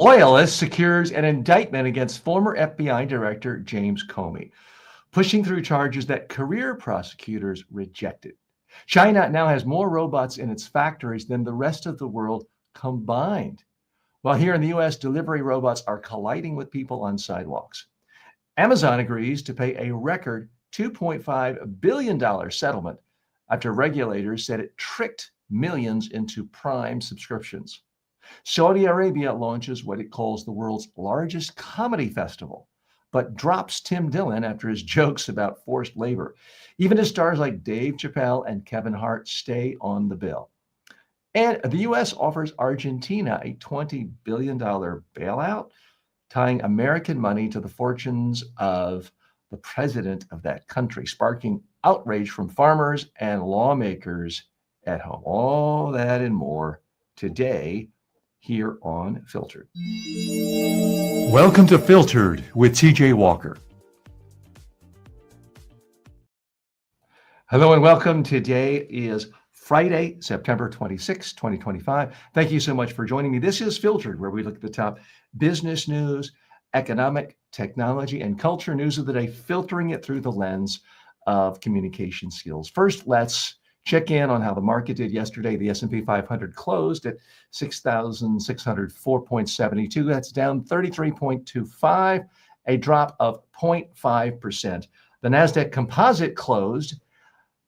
Loyalist secures an indictment against former FBI Director James Comey, pushing through charges that career prosecutors rejected. China now has more robots in its factories than the rest of the world combined. While here in the US, delivery robots are colliding with people on sidewalks. Amazon agrees to pay a record $2.5 billion settlement after regulators said it tricked millions into Prime subscriptions. Saudi Arabia launches what it calls the world's largest comedy festival, but drops Tim Dillon after his jokes about forced labor. Even as stars like Dave Chappelle and Kevin Hart stay on the bill. And the U.S. offers Argentina a $20 billion bailout, tying American money to the fortunes of the president of that country, sparking outrage from farmers and lawmakers at home. All that and more today here on Filtered. Welcome to Filtered with TJ Walker. Hello and welcome. Today is Friday, September 26, 2025. Thank you so much for joining me. This is Filtered, where we look at the top business news, economic, technology, and culture news of the day, filtering it through the lens of communication skills. First, let's check in on how the market did yesterday. The S&P 500 closed at 6,604.72. That's down 33.25, a drop of 0.5%. The NASDAQ Composite closed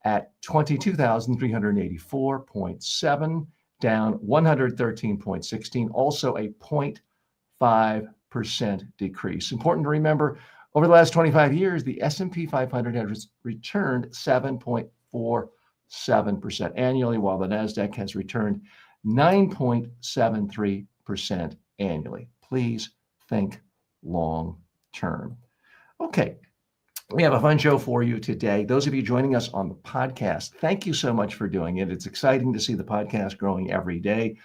at 22,384.7, down 113.16, also a 0.5% decrease. Important to remember, over the last 25 years, the S&P 500 has returned 7.47% annually, while the NASDAQ has returned 9.73% annually. Please think long term. Okay. We have a fun show for you today. Those of you joining us on the podcast, thank you so much for doing it. It's exciting to see the podcast growing every day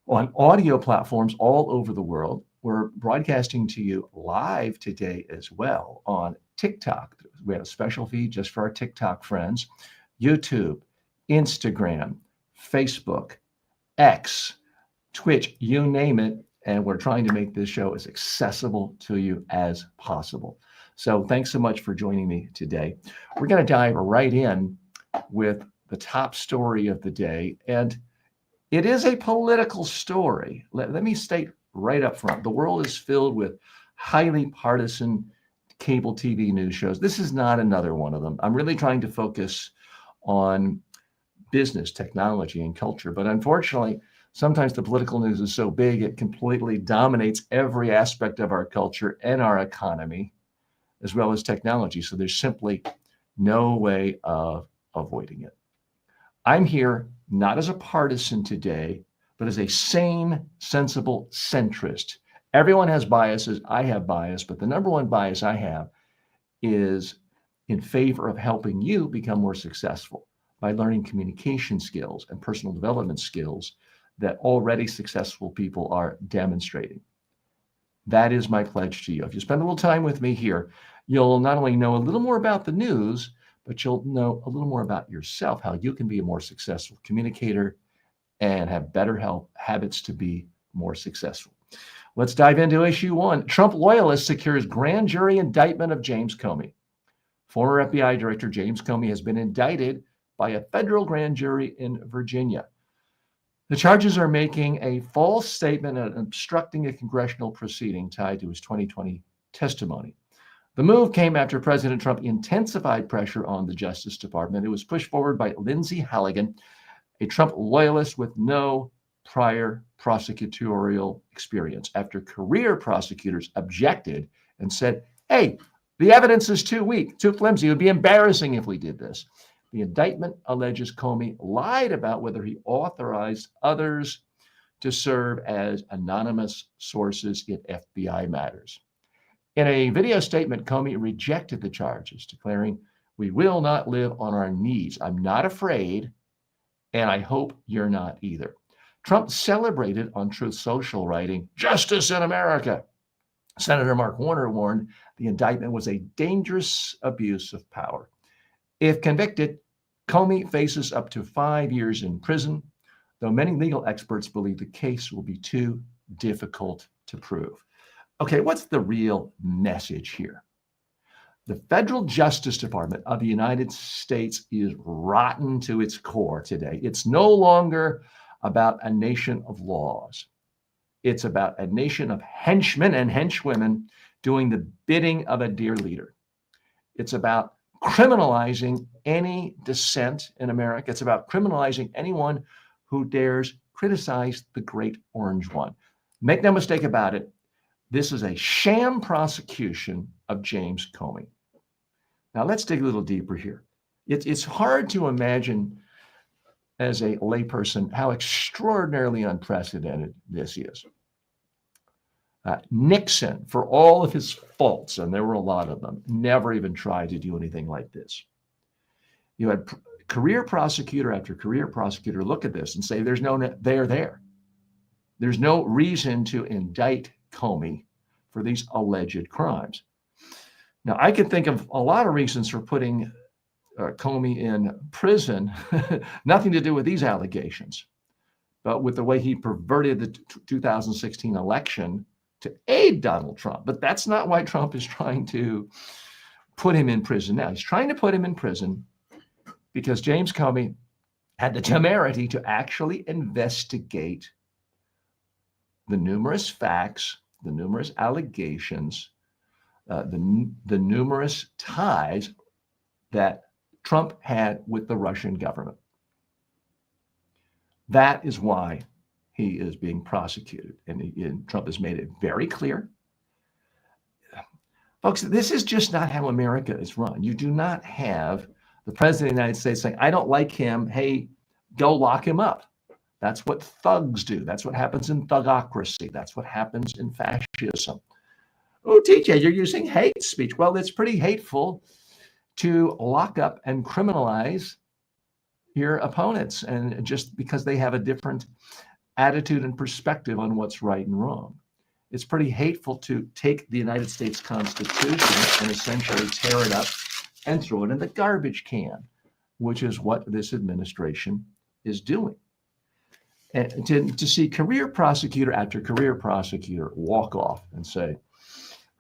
on audio platforms all over the world. We're broadcasting to you live today as well on TikTok. We have a special feed just for our TikTok friends, YouTube, Instagram, Facebook, X, Twitch, you name it. And we're trying to make this show as accessible to you as possible. So thanks so much for joining me today. We're going to dive right in with the top story of the day. And it is a political story. Let me state right up front, the world is filled with highly partisan cable TV news shows. This is not another one of them. I'm really trying to focus on business, technology, and culture. But unfortunately, sometimes the political news is so big, it completely dominates every aspect of our culture and our economy, as well as technology. So there's simply no way of avoiding it. I'm here not as a partisan today, but as a sane, sensible centrist. Everyone has biases. I have bias, but the number one bias I have is in favor of helping you become more successful by learning communication skills and personal development skills that already successful people are demonstrating. That is my pledge to you. If you spend a little time with me here, you'll not only know a little more about the news, but you'll know a little more about yourself, how you can be a more successful communicator and have better health habits to be more successful. Let's dive into issue one. Trump loyalist secures grand jury indictment of James Comey. Former FBI Director James Comey has been indicted by a federal grand jury in Virginia. The charges are making a false statement and obstructing a congressional proceeding tied to his 2020 testimony. The move came after President Trump intensified pressure on the Justice Department. It was pushed forward by Lindsay Halligan, a Trump loyalist with no prior prosecutorial experience, after career prosecutors objected and said, hey, the evidence is too weak, too flimsy. It would be embarrassing if we did this. The indictment alleges Comey lied about whether he authorized others to serve as anonymous sources in FBI matters. In a video statement, Comey rejected the charges, declaring, "We will not live on our knees. I'm not afraid, and I hope you're not either." Trump celebrated on Truth Social, writing, "Justice in America." Senator Mark Warner warned the indictment was a dangerous abuse of power. If convicted, Comey faces up to 5 years in prison, though many legal experts believe the case will be too difficult to prove. Okay, what's the real message here? The federal Justice Department of the United States is rotten to its core today. It's no longer about a nation of laws. It's about a nation of henchmen and henchwomen doing the bidding of a dear leader. It's about criminalizing any dissent in America. It's about criminalizing anyone who dares criticize the great orange one. Make no mistake about it, this is a sham prosecution of James Comey. Now let's dig a little deeper here. It's hard to imagine as a layperson how extraordinarily unprecedented this is. Nixon, for all of his faults, and there were a lot of them, never even tried to do anything like this. You had career prosecutor after career prosecutor look at this and say, there's no there. There's no reason to indict Comey for these alleged crimes. Now, I can think of a lot of reasons for putting Comey in prison, nothing to do with these allegations, but with the way he perverted the 2016 election to aid Donald Trump. But that's not why Trump is trying to put him in prison now. He's trying to put him in prison because James Comey had the temerity to actually investigate the numerous facts, the numerous allegations, the numerous ties that Trump had with the Russian government. That is why he is being prosecuted. And Trump has made it very clear. Folks, this is just not how America is run. You do not have the president of the United States saying, I don't like him. Hey, go lock him up. That's what thugs do. That's what happens in thugocracy. That's what happens in fascism. Oh, TJ, you're using hate speech. Well, it's pretty hateful to lock up and criminalize your opponents, and just because they have a different attitude and perspective on what's right and wrong. It's pretty hateful to take the United States Constitution and essentially tear it up and throw it in the garbage can, which is what this administration is doing. And to see career prosecutor after career prosecutor walk off and say,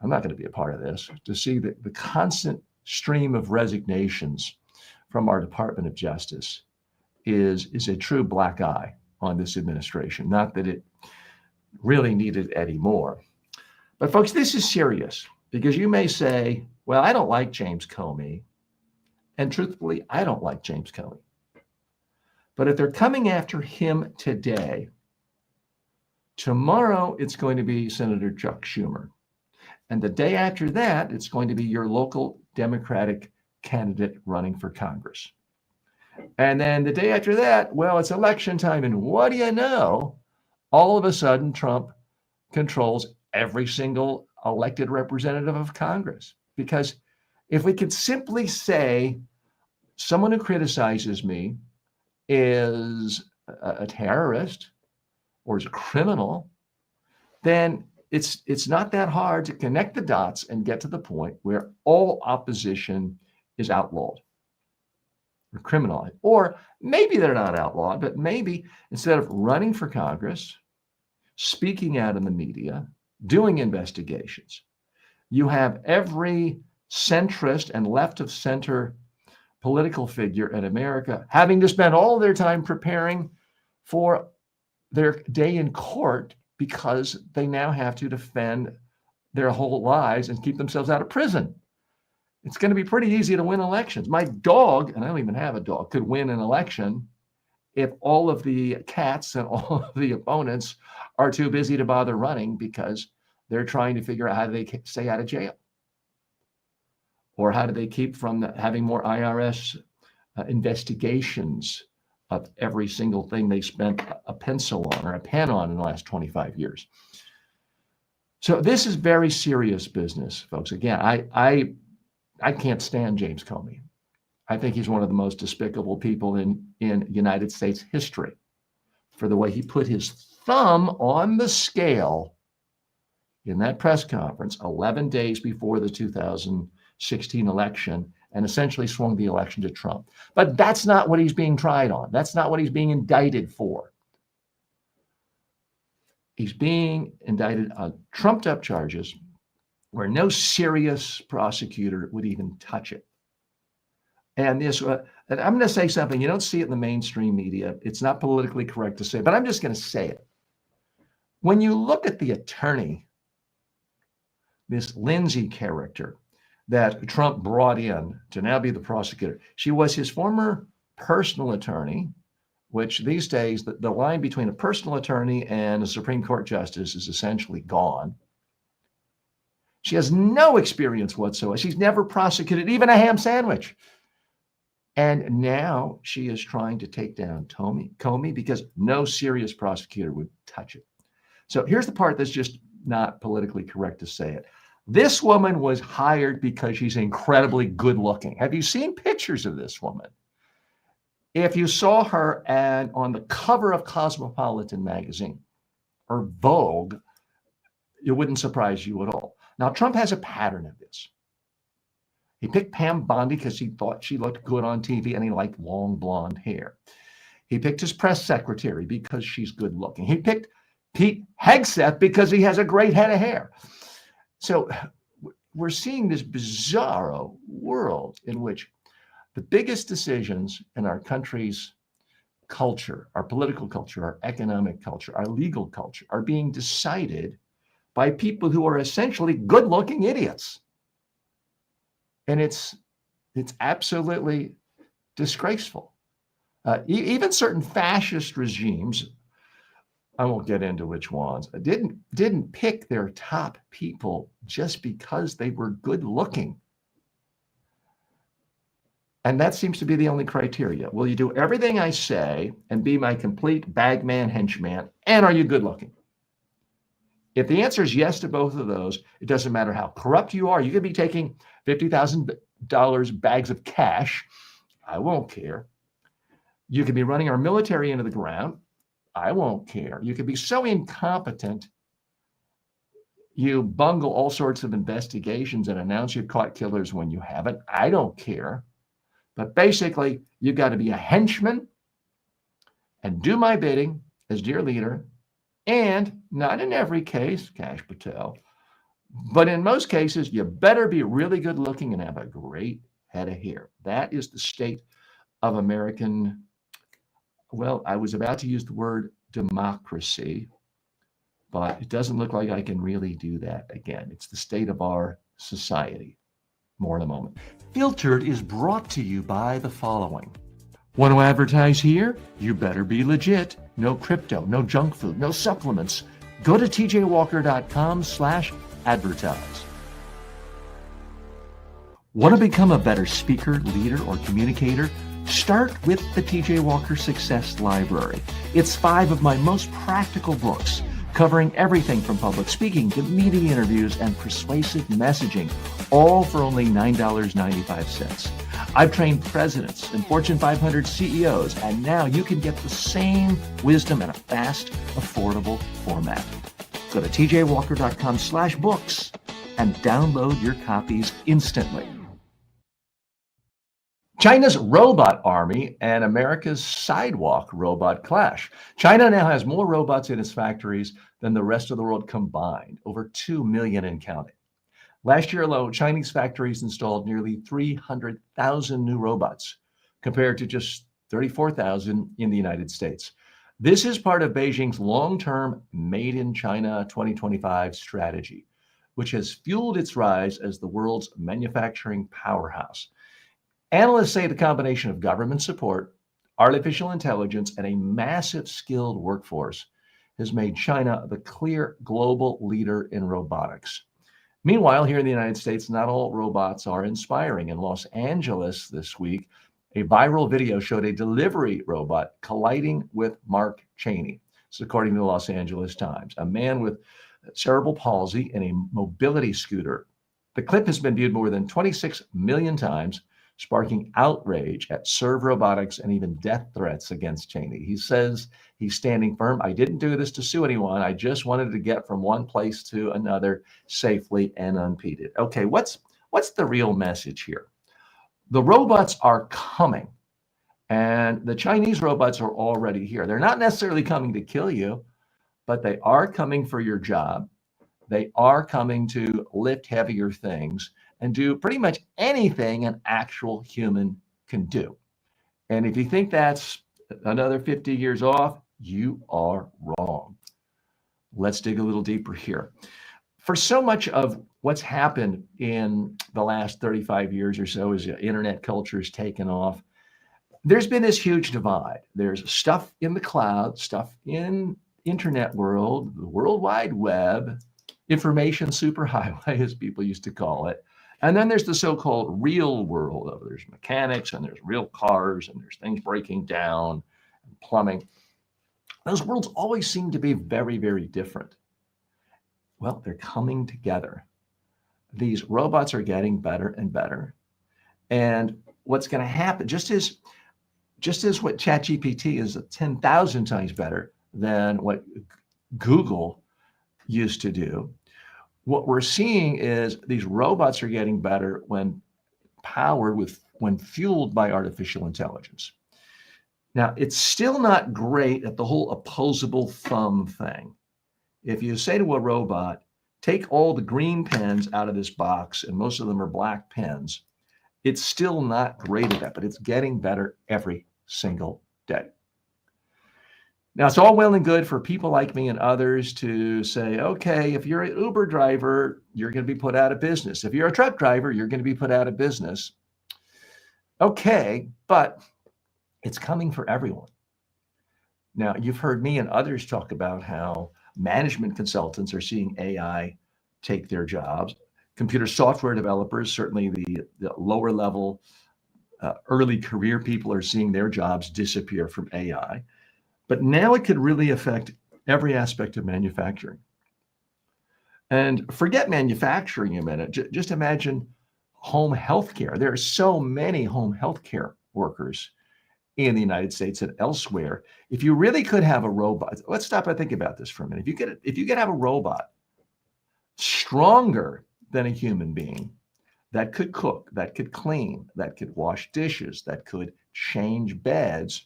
I'm not going to be a part of this, to see the constant stream of resignations from our Department of Justice is a true black eye on this administration. Not that it really needed any more. But folks, this is serious, because you may say, well, I don't like James Comey. And truthfully, I don't like James Comey. But if they're coming after him today, tomorrow it's going to be Senator Chuck Schumer. And the day after that, it's going to be your local Democratic candidate running for Congress. And then the day after that, well, it's election time. And what do you know? All of a sudden, Trump controls every single elected representative of Congress. Because if we could simply say, someone who criticizes me is a terrorist or is a criminal, then it's not that hard to connect the dots and get to the point where all opposition is outlawed or criminalized. Or maybe they're not outlawed, but maybe instead of running for Congress, speaking out in the media, doing investigations, you have every centrist and left of center political figure in America having to spend all their time preparing for their day in court because they now have to defend their whole lives and keep themselves out of prison. It's going to be pretty easy to win elections. My dog, and I don't even have a dog, could win an election if all of the cats and all of the opponents are too busy to bother running because they're trying to figure out how do they stay out of jail. Or how do they keep from having more IRS investigations of every single thing they spent a pencil on or a pen on in the last 25 years. So this is very serious business, folks. Again, I can't stand James Comey. I think he's one of the most despicable people in United States history for the way he put his thumb on the scale in that press conference 11 days before the 2016 election and essentially swung the election to Trump. But that's not what he's being tried on. That's not what he's being indicted for. He's being indicted on trumped up charges where no serious prosecutor would even touch it. And and I'm going to say something, you don't see it in the mainstream media. It's not politically correct to say, but I'm just going to say it. When you look at the attorney, this Lindsay character that Trump brought in to now be the prosecutor, she was his former personal attorney, which these days, the line between a personal attorney and a Supreme Court justice is essentially gone. She has no experience whatsoever. She's never prosecuted even a ham sandwich. And now she is trying to take down Comey because no serious prosecutor would touch it. So here's the part that's just not politically correct to say it. This woman was hired because she's incredibly good looking. Have you seen pictures of this woman? If you saw her on the cover of Cosmopolitan magazine or Vogue, it wouldn't surprise you at all. Now, Trump has a pattern of this. He picked Pam Bondi because he thought she looked good on TV and he liked long blonde hair. He picked his press secretary because she's good looking. He picked Pete Hegseth because he has a great head of hair. So we're seeing this bizarro world in which the biggest decisions in our country's culture, our political culture, our economic culture, our legal culture are being decided by people who are essentially good-looking idiots. And it's absolutely disgraceful. Even certain fascist regimes, I won't get into which ones, didn't pick their top people just because they were good-looking. And that seems to be the only criteria. Will you do everything I say and be my complete bagman henchman? And are you good looking? If the answer is yes to both of those, it doesn't matter how corrupt you are. You could be taking $50,000 bags of cash. I won't care. You could be running our military into the ground. I won't care. You could be so incompetent, you bungle all sorts of investigations and announce you've caught killers when you haven't. I don't care. But basically, you've got to be a henchman and do my bidding as dear leader. And not in every case, Kash Patel, but in most cases, you better be really good looking and have a great head of hair. That is the state of American, well, I was about to use the word democracy, but it doesn't look like I can really do that again. It's the state of our society. More in a moment. Filtered is brought to you by the following. Want to advertise here? You better be legit. No crypto, no junk food, no supplements. Go to tjwalker.com/advertise. Want to become a better speaker, leader, or communicator? Start with the TJ Walker Success Library. It's 5 of my most practical books, covering everything from public speaking to media interviews and persuasive messaging, all for only $9.95. I've trained presidents and Fortune 500 CEOs, and now you can get the same wisdom in a fast, affordable format. Go to tjwalker.com/books and download your copies instantly. China's robot army and America's sidewalk robot clash. China now has more robots in its factories than the rest of the world combined, over 2 million and counting. Last year alone, Chinese factories installed nearly 300,000 new robots, compared to just 34,000 in the United States. This is part of Beijing's long-term Made in China 2025 strategy, which has fueled its rise as the world's manufacturing powerhouse. Analysts say the combination of government support, artificial intelligence, and a massive skilled workforce has made China the clear global leader in robotics. Meanwhile, here in the United States, not all robots are inspiring. In Los Angeles this week, a viral video showed a delivery robot colliding with Mark Cheney. This is according to the Los Angeles Times, a man with cerebral palsy in a mobility scooter. The clip has been viewed more than 26 million times, sparking outrage at Serve Robotics and even death threats against Cheney. He says he's standing firm. I didn't do this to sue anyone. I just wanted to get from one place to another safely and unimpeded. Okay, what's the real message here? The robots are coming, and the Chinese robots are already here. They're not necessarily coming to kill you, but they are coming for your job. They are coming to lift heavier things and do pretty much anything an actual human can do. And if you think that's another 50 years off, you are wrong. Let's dig a little deeper here. For so much of what's happened in the last 35 years or so as the internet culture has taken off, there's been this huge divide. There's stuff in the cloud, stuff in internet world, the World Wide Web, information superhighway, as people used to call it. And then there's the so-called real world. There's mechanics and there's real cars and there's things breaking down, and plumbing. Those worlds always seem to be very, very different. Well, they're coming together. These robots are getting better and better. And what's going to happen, just as what ChatGPT is 10,000 times better than what Google used to do, what we're seeing is these robots are getting better when fueled by artificial intelligence. Now, it's still not great at the whole opposable thumb thing. If you say to a robot, take all the green pens out of this box, and most of them are black pens, it's still not great at that, but it's getting better every single day. Now, it's all well and good for people like me and others to say, okay, if you're an Uber driver, you're going to be put out of business. If you're a truck driver, you're going to be put out of business. Okay, but it's coming for everyone. Now, you've heard me and others talk about how management consultants are seeing AI take their jobs. Computer software developers, certainly the lower level, early career people are seeing their jobs disappear from AI. But now it could really affect every aspect of manufacturing. And forget manufacturing a minute. Just imagine home healthcare. There are so many home healthcare workers in the United States and elsewhere. If you really could have a robot, let's stop and think about this for a minute. If you could have a robot stronger than a human being that could cook, that could clean, that could wash dishes, that could change beds,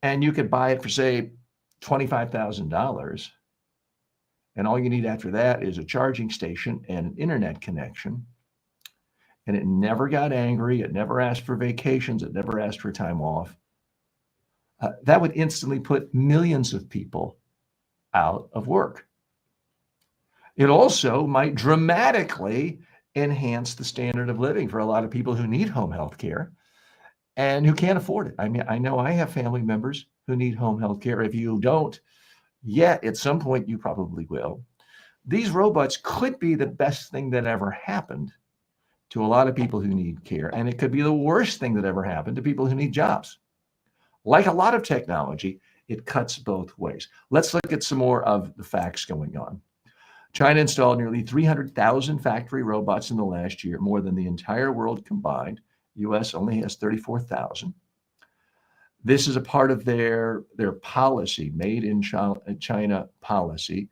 and you could buy it for, say, $25,000. And all you need after that is a charging station and an internet connection. And it never got angry. It never asked for vacations. It never asked for time off. That would instantly put millions of people out of work. It also might dramatically enhance the standard of living for a lot of people who need home health care and who can't afford it. I mean, I know I have family members who need home health care. If you don't yet, at some point you probably will. These robots could be the best thing that ever happened to a lot of people who need care, and it could be the worst thing that ever happened to people who need jobs. Like a lot of technology, it cuts both ways. Let's look at some more of the facts going on. China installed nearly 300,000 factory robots in the last year, more than the entire world combined. US only has 34,000. This is a part of their policy, made in China policy.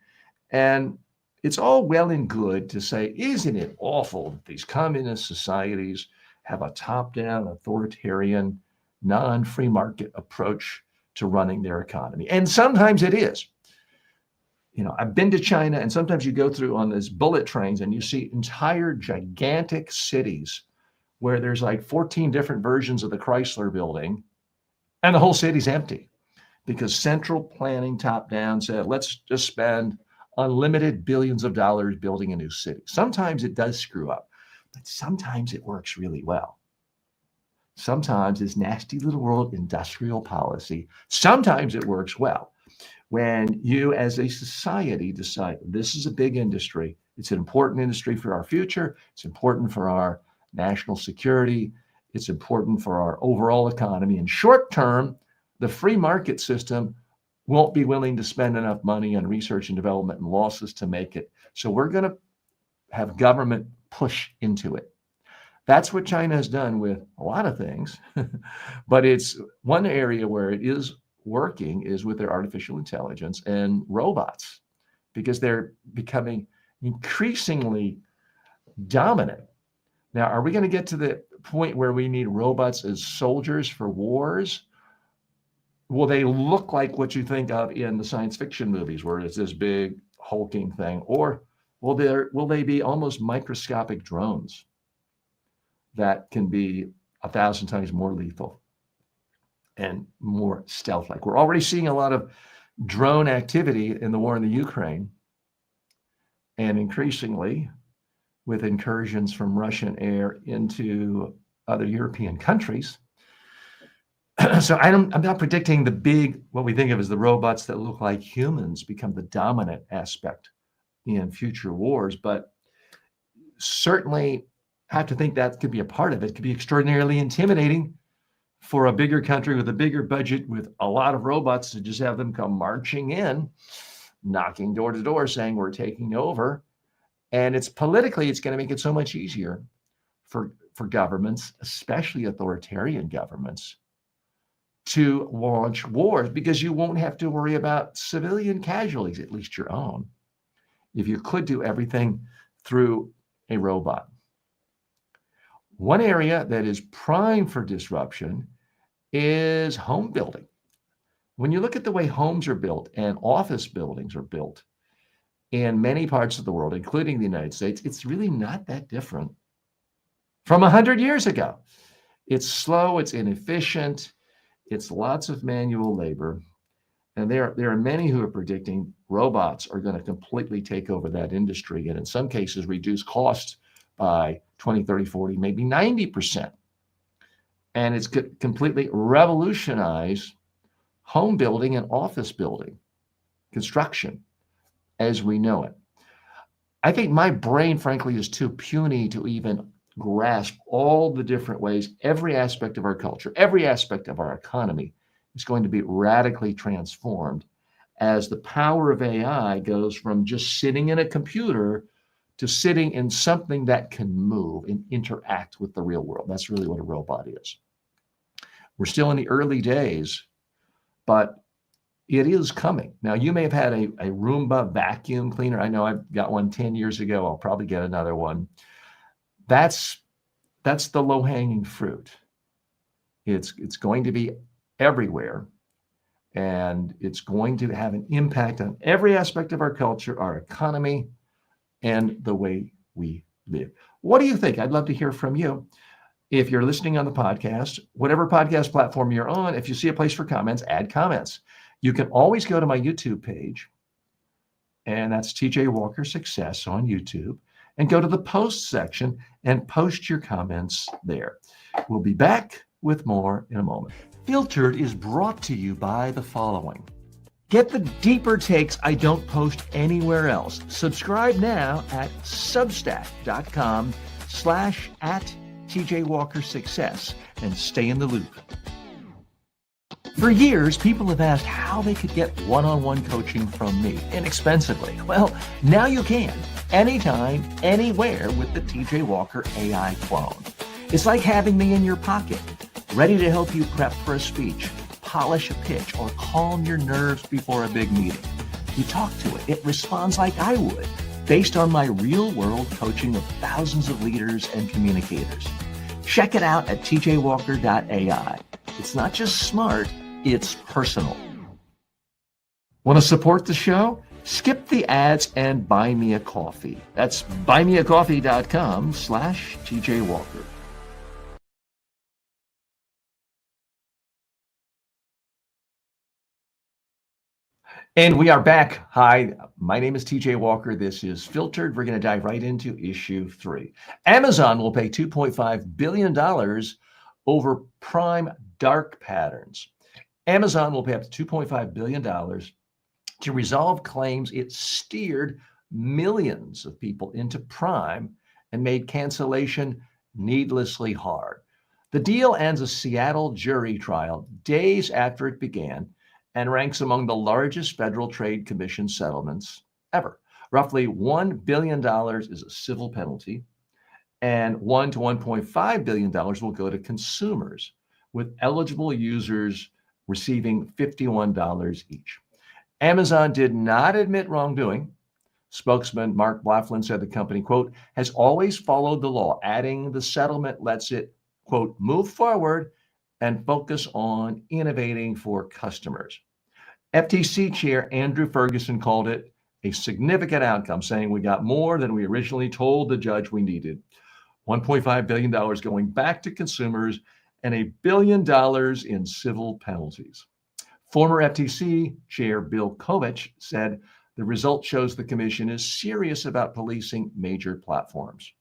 And it's all well and good to say, isn't it awful that these communist societies have a top-down, authoritarian, non-free market approach to running their economy? And sometimes it is. You know, I've been to China, and sometimes you go through on these bullet trains and you see entire gigantic cities where there's like 14 different versions of the Chrysler building, and the whole city's empty because central planning top down said, let's just spend unlimited billions of dollars building a new city. Sometimes it does screw up, but sometimes it works really well. Sometimes this nasty little world industrial policy, sometimes it works well. When you as a society decide this is a big industry, it's an important industry for our future, it's important for our national security, it's important for our overall economy. In short term, the free market system won't be willing to spend enough money on research and development and losses to make it. So we're going to have government push into it. That's what China has done with a lot of things. But it's one area where it is working is with their artificial intelligence and robots, because they're becoming increasingly dominant. Now, are we going to get to the point where we need robots as soldiers for wars? Will they look like what you think of in the science fiction movies, where it's this big hulking thing, or will they be almost microscopic drones that can be 1,000 times more lethal and more stealth-like? We're already seeing a lot of drone activity in the war in the Ukraine, and increasingly with incursions from Russian air into other European countries. So I'm not predicting the big, what we think of as the robots that look like humans become the dominant aspect in future wars, but certainly have to think that could be a part of it. It could be extraordinarily intimidating for a bigger country with a bigger budget with a lot of robots to just have them come marching in, knocking door to door saying we're taking over. And it's going to make it so much easier for governments, especially authoritarian governments, to launch wars, because you won't have to worry about civilian casualties, at least your own, if you could do everything through a robot. One area that is prime for disruption is home building. When you look at the way homes are built and office buildings are built in many parts of the world, including the United States, it's really not that different from 100 years ago. It's slow, it's inefficient, it's lots of manual labor. And there are many who are predicting robots are going to completely take over that industry, and in some cases reduce costs by 20, 30, 40, maybe 90%. And it's completely revolutionize home building and office building, construction as we know it. I think my brain, frankly, is too puny to even grasp all the different ways every aspect of our culture, every aspect of our economy is going to be radically transformed as the power of AI goes from just sitting in a computer to sitting in something that can move and interact with the real world. That's really what a robot is. We're still in the early days, but it is coming. Now, you may have had a Roomba vacuum cleaner. I know I got one 10 years ago. I'll probably get another one. That's the low-hanging fruit. It's going to be everywhere, and it's going to have an impact on every aspect of our culture, our economy, and the way we live. What do you think? I'd love to hear from you. If you're listening on the podcast, whatever podcast platform you're on, if you see a place for comments, add comments. You can always go to my YouTube page, and that's TJ Walker Success on YouTube, and go to the post section and post your comments there. We'll be back with more in a moment. Filtered is brought to you by the following. Get the deeper takes I don't post anywhere else. Subscribe now at substack.com/@TJ Walker Success and stay in the loop. For years, people have asked how they could get one-on-one coaching from me inexpensively. Well, now you can, anytime, anywhere with the TJ Walker AI clone. It's like having me in your pocket, ready to help you prep for a speech, polish a pitch, or calm your nerves before a big meeting. You talk to it, it responds like I would, based on my real-world coaching of thousands of leaders and communicators. Check it out at tjwalker.ai. It's not just smart, it's personal. Want to support the show? Skip the ads and buy me a coffee. That's buymeacoffee.com/TJ Walker. And we are back. Hi, my name is TJ Walker. This is Filtered. We're going to dive right into issue 3. Amazon will pay $2.5 billion over Prime dark patterns. Amazon will pay up to $2.5 billion to resolve claims it steered millions of people into Prime and made cancellation needlessly hard. The deal ends a Seattle jury trial days after it began and ranks among the largest Federal Trade Commission settlements ever. Roughly $1 billion is a civil penalty, and $1 to $1.5 billion will go to consumers, with eligible users receiving $51 each. Amazon did not admit wrongdoing. Spokesman Mark Blauflin said the company, quote, has always followed the law, adding the settlement lets it, quote, move forward and focus on innovating for customers. FTC Chair Andrew Ferguson called it a significant outcome, saying we got more than we originally told the judge we needed. $1.5 billion going back to consumers and $1 billion in civil penalties. Former FTC Chair Bill Kovach said the result shows the commission is serious about policing major platforms.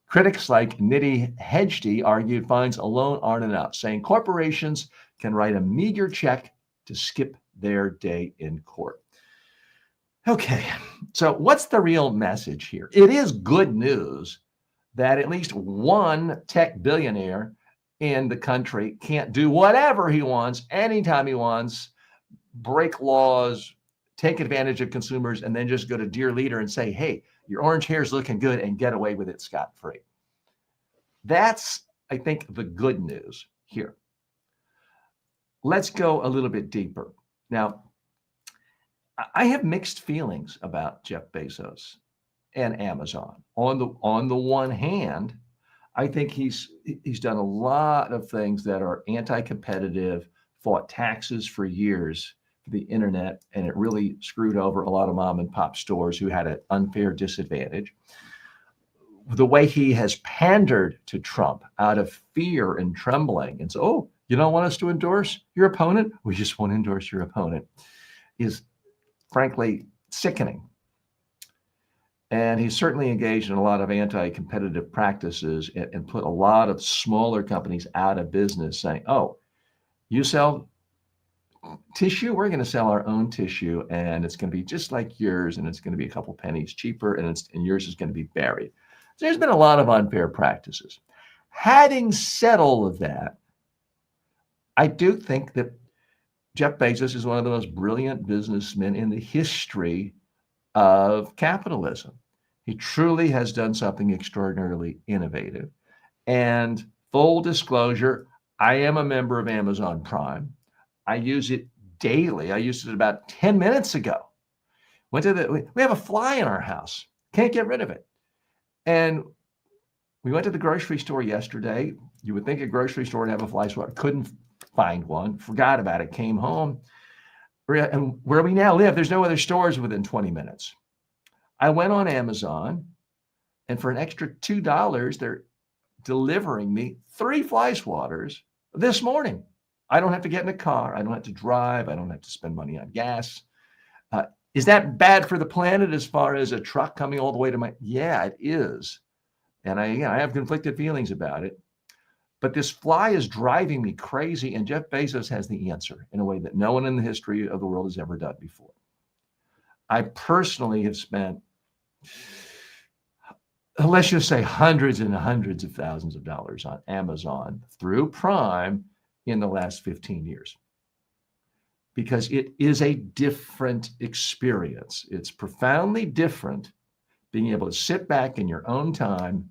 Critics like Nidhi Hegde argued fines alone aren't enough, saying corporations can write a meager check to skip their day in court. Okay, so what's the real message here? It is good news that at least one tech billionaire in the country can't do whatever he wants, anytime he wants, break laws, take advantage of consumers, and then just go to dear leader and say, hey, your orange hair is looking good, and get away with it scot-free. That's, I think, the good news here. Let's go a little bit deeper. Now, I have mixed feelings about Jeff Bezos and Amazon. On the one hand, I think he's done a lot of things that are anti-competitive, fought taxes for years for the internet, and it really screwed over a lot of mom and pop stores who had an unfair disadvantage. The way he has pandered to Trump out of fear and trembling and so, oh, you don't want us to endorse your opponent? We just won't endorse your opponent, is frankly sickening. And he's certainly engaged in a lot of anti-competitive practices and put a lot of smaller companies out of business, saying, oh, you sell tissue, we're going to sell our own tissue, and it's going to be just like yours, and it's going to be a couple pennies cheaper, and yours is going to be buried. So there's been a lot of unfair practices. Having said all of that, I do think that Jeff Bezos is one of the most brilliant businessmen in the history of capitalism. He truly has done something extraordinarily innovative. And full disclosure, I am a member of Amazon Prime. I use it daily. I used it about 10 minutes ago. We have a fly in our house. Can't get rid of it. And we went to the grocery store yesterday. You would think a grocery store would have a fly swatter. Couldn't find one. Forgot about it. Came home. And where we now live, there's no other stores within 20 minutes. I went on Amazon, and for an extra $2, they're delivering me 3 fly swatters this morning. I don't have to get in a car. I don't have to drive. I don't have to spend money on gas. Is that bad for the planet as far as a truck coming all the way to my? Yeah, it is. And I have conflicted feelings about it. But this fly is driving me crazy, and Jeff Bezos has the answer in a way that no one in the history of the world has ever done before. I personally have spent, let's just say, hundreds and hundreds of thousands of dollars on Amazon through Prime in the last 15 years. Because it is a different experience. It's profoundly different being able to sit back in your own time,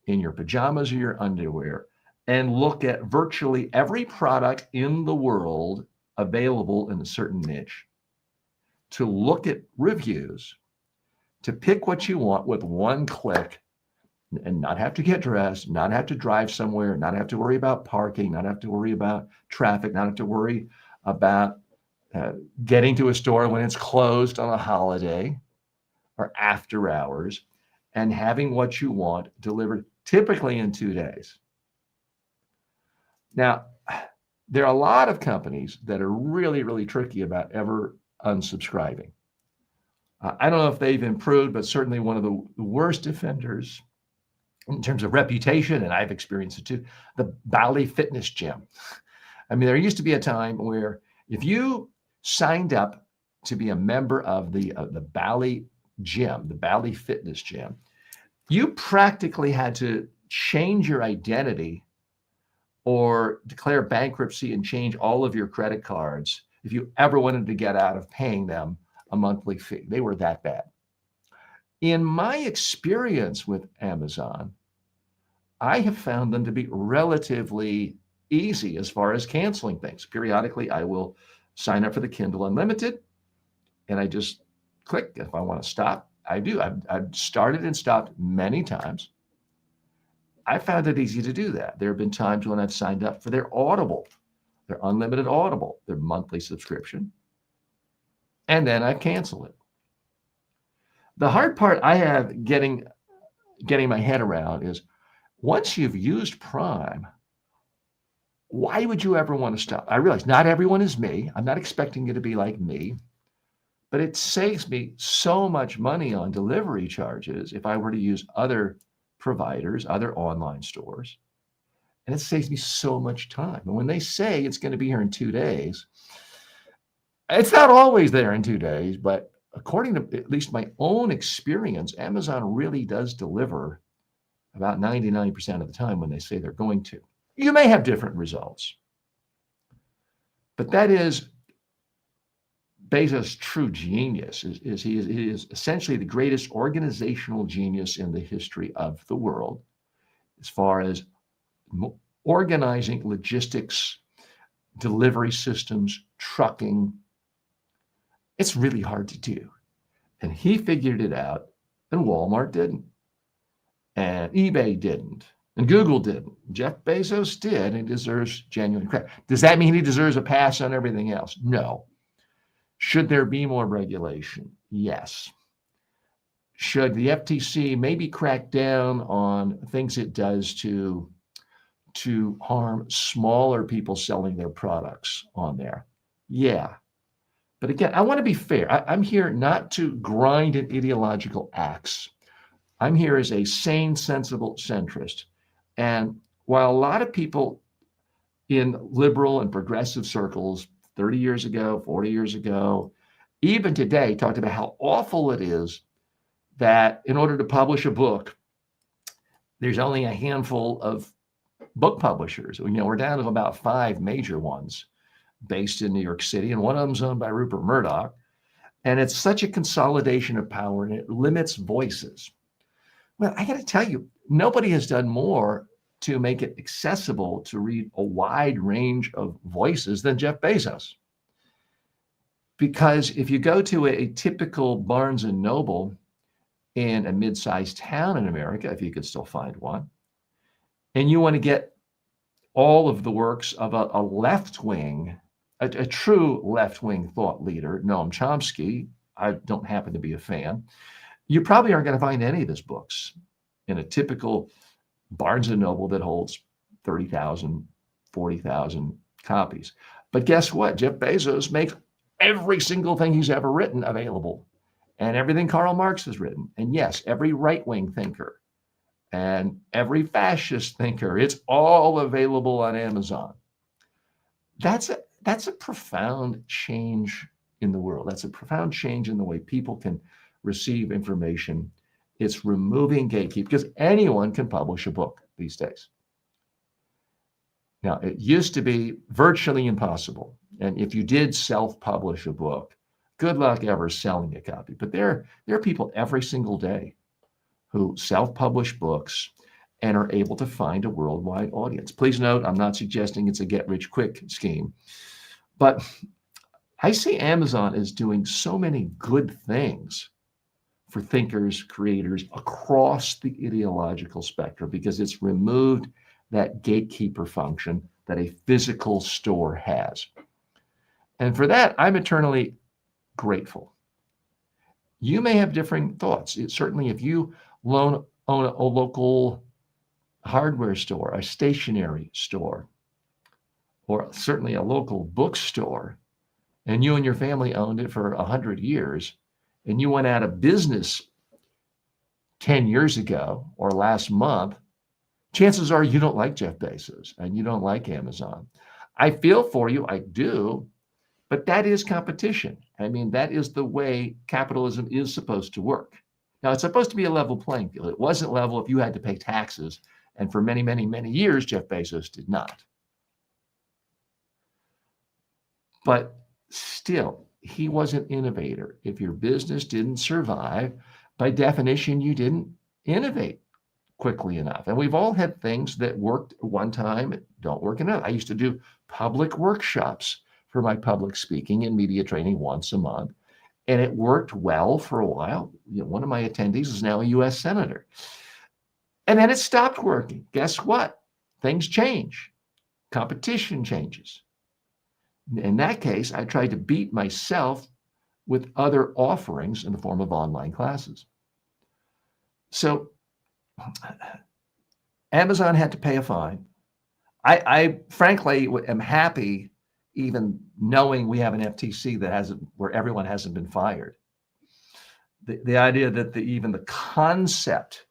in your pajamas or your underwear, and look at virtually every product in the world available in a certain niche, to look at reviews, to pick what you want with one click, and not have to get dressed, not have to drive somewhere, not have to worry about parking, not have to worry about traffic, not have to worry about getting to a store when it's closed on a holiday or after hours, and having what you want delivered typically in 2 days. Now, there are a lot of companies that are really, really tricky about ever unsubscribing. I don't know if they've improved, but certainly one of the worst offenders in terms of reputation, and I've experienced it too, the Bally Fitness Gym. I mean, there used to be a time where if you signed up to be a member of the Bally Gym, the Bally Fitness Gym, you practically had to change your identity or declare bankruptcy and change all of your credit cards if you ever wanted to get out of paying them a monthly fee. They were that bad. In my experience with Amazon, I have found them to be relatively easy as far as canceling things. Periodically, I will sign up for the Kindle Unlimited, and I just click. If I want to stop, I do. I've started and stopped many times. I found it easy to do that. There have been times when I've signed up for their Audible, their unlimited Audible, their monthly subscription, and then I cancel it. The hard part I have getting my head around is once you've used Prime, why would you ever want to stop? I realize not everyone is me. I'm not expecting you to be like me, but it saves me so much money on delivery charges if I were to use other providers, other online stores. And it saves me so much time. And when they say it's going to be here in 2 days, it's not always there in 2 days, but according to at least my own experience, Amazon really does deliver about 99% of the time when they say they're going to. You may have different results, but that is Bezos' true genius. He is essentially the greatest organizational genius in the history of the world as far as organizing logistics, delivery systems, trucking. It's really hard to do. And he figured it out, and Walmart didn't, and eBay didn't, and Google didn't. Jeff Bezos did, and he deserves genuine credit. Does that mean he deserves a pass on everything else? No. Should there be more regulation? Yes. Should the FTC maybe crack down on things it does to harm smaller people selling their products on there? Yeah. But again, I want to be fair. I'm here not to grind an ideological axe. I'm here as a sane, sensible centrist. And while a lot of people in liberal and progressive circles 30 years ago, 40 years ago, even today, talked about how awful it is that in order to publish a book, there's only a handful of book publishers. We're down to about 5 major ones based in New York City, and one of them's owned by Rupert Murdoch. And it's such a consolidation of power, and it limits voices. Well, I got to tell you, nobody has done more to make it accessible to read a wide range of voices than Jeff Bezos. Because if you go to a typical Barnes and Noble in a mid-sized town in America, if you could still find one, and you want to get all of the works of a left-wing, a true left-wing thought leader, Noam Chomsky, I don't happen to be a fan, you probably aren't going to find any of his books in a typical Barnes and Noble that holds 30,000, 40,000 copies. But guess what? Jeff Bezos makes every single thing he's ever written available, and everything Karl Marx has written. And yes, every right-wing thinker and every fascist thinker, it's all available on Amazon. That's a profound change in the world. That's a profound change in the way people can receive information. It's removing gatekeep because anyone can publish a book these days. Now, it used to be virtually impossible. And if you did self-publish a book, good luck ever selling a copy. But there are people every single day who self-publish books and are able to find a worldwide audience. Please note, I'm not suggesting it's a get-rich-quick scheme, but I see Amazon as doing so many good things for thinkers, creators across the ideological spectrum because it's removed that gatekeeper function that a physical store has. And for that, I'm eternally grateful. You may have differing thoughts. Certainly, if you own a local hardware store, a stationery store, or certainly a local bookstore, and you and your family owned it for 100 years, and you went out of business 10 years ago or last month, chances are you don't like Jeff Bezos and you don't like Amazon. I feel for you, I do, but that is competition. I mean, that is the way capitalism is supposed to work. Now, it's supposed to be a level playing field. It wasn't level if you had to pay taxes, and for many, many, many years, Jeff Bezos did not. But still, he was an innovator. If your business didn't survive, by definition, you didn't innovate quickly enough. And we've all had things that worked one time, don't work another. I used to do public workshops for my public speaking and media training once a month, and it worked well for a while. One of my attendees is now a U.S. Senator. And then it stopped working. Guess what? Things change. Competition changes. In that case, I tried to beat myself with other offerings in the form of online classes. So Amazon had to pay a fine. I frankly am happy even knowing we have an FTC that hasn't, where everyone hasn't been fired. The idea that even the concept